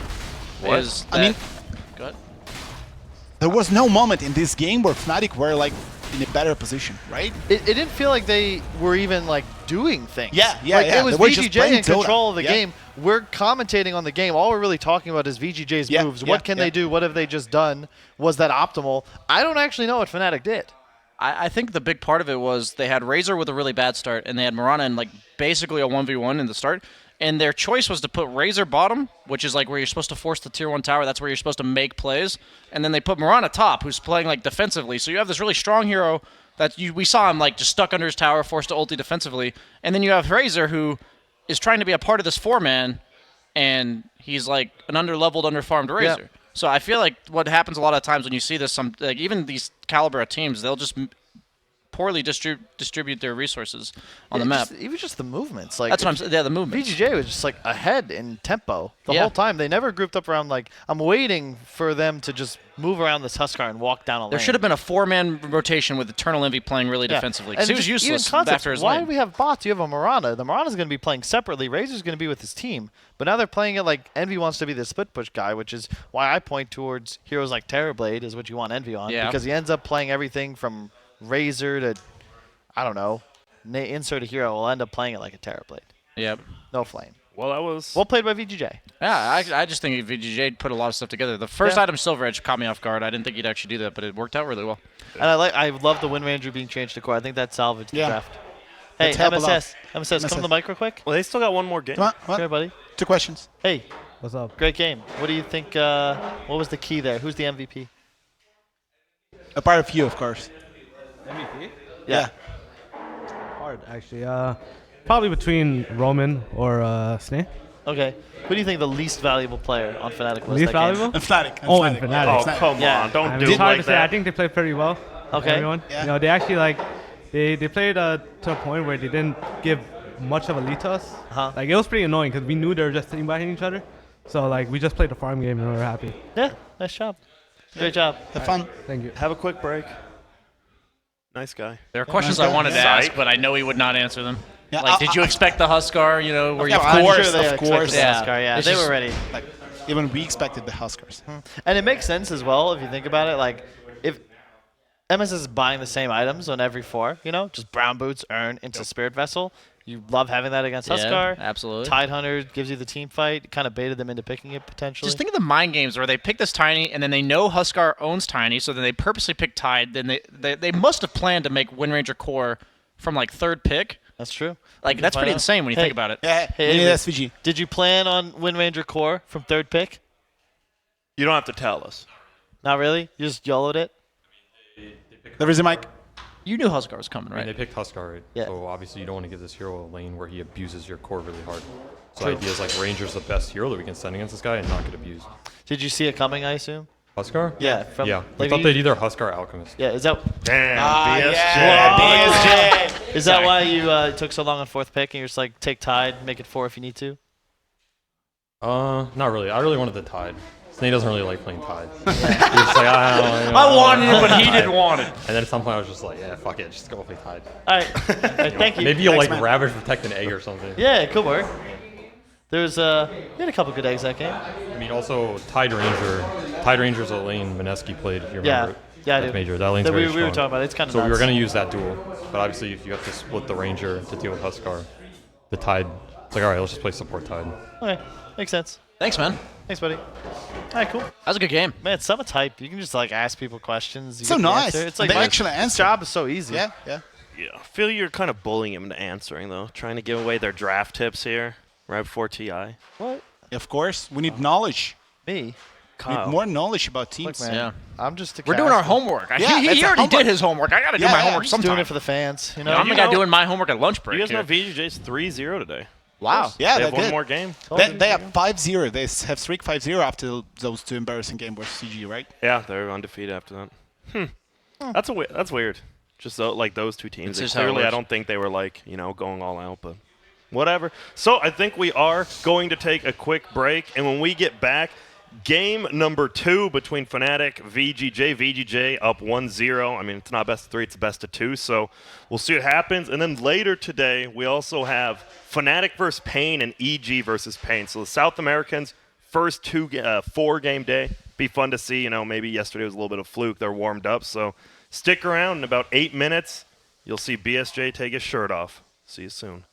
What? Is I mean- that- Go ahead. There was no moment in this game where Fnatic were like in a better position, right? It didn't feel like they were even like doing things. Yeah, yeah, like, yeah. It was They were just VGJ playing in control Dota. of the Yeah. game. We're commentating on the game. All we're really talking about is VGJ's Yeah, moves. yeah, What can yeah. they do? What have they just done? Was that optimal? I don't actually know what Fnatic did. I think the big part of it was they had Razor with a really bad start, and they had Mirana in like basically a 1v1 in the start. And their choice was to put Razor bottom, which is like where you're supposed to force the tier 1 tower. That's where you're supposed to make plays. And then they put Mirana top, who's playing like defensively. So you have this really strong hero that we saw him like just stuck under his tower, forced to ulti defensively. And then you have Razor, who is trying to be a part of this 4-man, and he's like an underleveled, underfarmed Razor. So I feel like what happens a lot of times when you see this, like even these caliber of teams, they'll just poorly distribute their resources on the map. Even just the movements. Like That's what I'm saying. Yeah, the movement. VGJ was just like ahead in tempo the Yeah. whole time. They never grouped up around like I'm waiting for them to just move around this Huskar and walk down a lane. There should have been a 4-man rotation with Eternal Envy playing really defensively. Because And he was just even useless concepts, after his why lane. do we have bots? You have a Mirana. The Mirana's going to be playing separately. Razor's going to be with his team. But now they're playing it like Envy wants to be the split push guy, which is why I point towards heroes like Terrorblade is what you want Envy on. Yeah. Because he ends up playing everything from Razor to, I don't know, insert a hero will end up playing it like a Terrorblade. Yep. No flame. Well, that was. Well played by VGJ. Yeah, I just think VGJ put a lot of stuff together. The first Yeah. item, Silver Edge, caught me off guard. I didn't think he'd actually do that, but it worked out really well. And I love the Wind Ranger being changed to core. I think that salvaged the draft. Hey, Let's help a lot. MSS, come to the mic real quick. Well, they still got one more game. Come on, what? Here, buddy. 2 questions. Hey, What's up? great game. What do you think? What was the key there? Who's the MVP? A part of you, of course. MVP? Yeah. Hard, actually. Probably between Roman or Sneh. Okay. Who do you think the least valuable player on Fnatic was? Least that game? valuable? And Fnatic. Oh, and Fnatic. Oh, come Yeah. on. Don't I do mean, it it's hard like to say. I that. think they played pretty well. Okay. Everyone. Yeah. You know, they actually they played to a point where they didn't give much of a lead to us. Uh-huh. Like it was pretty annoying because we knew they were just sitting behind each other. So like we just played the farm game and we were happy. Yeah. Nice job. Great job. Have fun. Thank you. Have a quick break. Nice guy. There are questions nice I wanted to guy. ask, Psych. but I know he would not answer them. Yeah, Like, did you expect the Huskar? You know, were you? Of I'm course, sure they of expected course. the Yeah. Huskar, yeah. It's They just- were ready. Like, even we expected the Huskars. And it makes sense as well if you think about it. Like, if MS is buying the same items on every 4, you know, just brown boots, urn, into Spirit Vessel. You love having that against Yeah, Huskar. absolutely. Tide Hunter gives you the team fight. Kind of baited them into picking it potentially. Just think of the mind games where they pick this Tiny, and then they know Huskar owns Tiny, so then they purposely pick Tide. Then they must have planned to make Wind Ranger Core from like 3rd pick. That's true. Like You that's can pretty find out. insane when you Hey. think about it. Yeah, Hey, we need Avery. SVG. Did you plan on Wind Ranger Core from 3rd pick? You don't have to tell us. Not really? You just YOLO'd it? There is a mic. You knew Huskar was coming, I mean, right? they picked Huskar, Yeah. so obviously you don't want to give this hero a lane where he abuses your core really hard. So True. the idea is like Ranger's the best hero that we can send against this guy and not get abused. Did you see it coming, I assume? Huskar? Yeah. From, Yeah. Like, I thought you- they'd either Huskar or Alchemist. Yeah, is that Damn, BSJ. Yeah, is that why you took so long on 4th pick and you're just like take Tide, make it 4 if you need to? Not really. I really wanted the Tide. Snake doesn't really like playing Tide. He's just like, I wanted it, but he didn't want it. And then at some point I was just like, yeah, fuck it, just go play Tide. All right. All right, thank you. Maybe you'll Thanks, like man. Ravage Protect an egg or something. Yeah, it could work. There was you had a couple good eggs that game. I mean, also Tide Ranger. Tide Ranger's a lane Mineski played, if you Yeah. remember. Yeah, I That's do. Major. That lane's That very we were strong. talking about it. It's kind of So we were nuts. going to use that duel, but obviously if you have to split the Ranger to deal with Huskar, the Tide, it's like, all right, let's just play support Tide. Okay, makes sense. Thanks, man. Thanks, buddy. All right, cool. That was a good game. Man, Summit's hype. You can just like ask people questions. You So get the nice. answer. It's like They my actually answer. job is so easy. Yeah, yeah. Yeah, I feel you're kind of bullying him into answering, though. Trying to give away their draft tips here right before TI. What? Of course, we need knowledge. Me? We need Kyle. more knowledge about Look, teams. man. Yeah. I'm just a We're doing our caster. homework. Yeah, he that's our already homework. did his homework. I got to do Yeah, my yeah, homework I'm Just doing sometime. it for the fans. You know. I'm the You guy know- doing my homework at lunch break. You guys know here. VGJ's 3-0 today. Wow. Yeah, They they're have one good. more game. They have 5-0. They have streak 5-0 after those 2 embarrassing games with CG, right? Yeah, they're undefeated after that. That's weird. Just like those two teams. It's They just how it clearly, I works. don't think they were like going all out, but whatever. So I think we are going to take a quick break, and when we get back, game number 2 between Fnatic, VGJ. VGJ up 1-0. I mean, it's not best of 3, it's best of 2. So we'll see what happens. And then later today, we also have Fnatic versus Pain and EG versus Pain. So the South Americans, first 4-game day. Be fun to see. Maybe yesterday was a little bit of fluke. They're warmed up. So stick around. In about 8 minutes, you'll see BSJ take his shirt off. See you soon.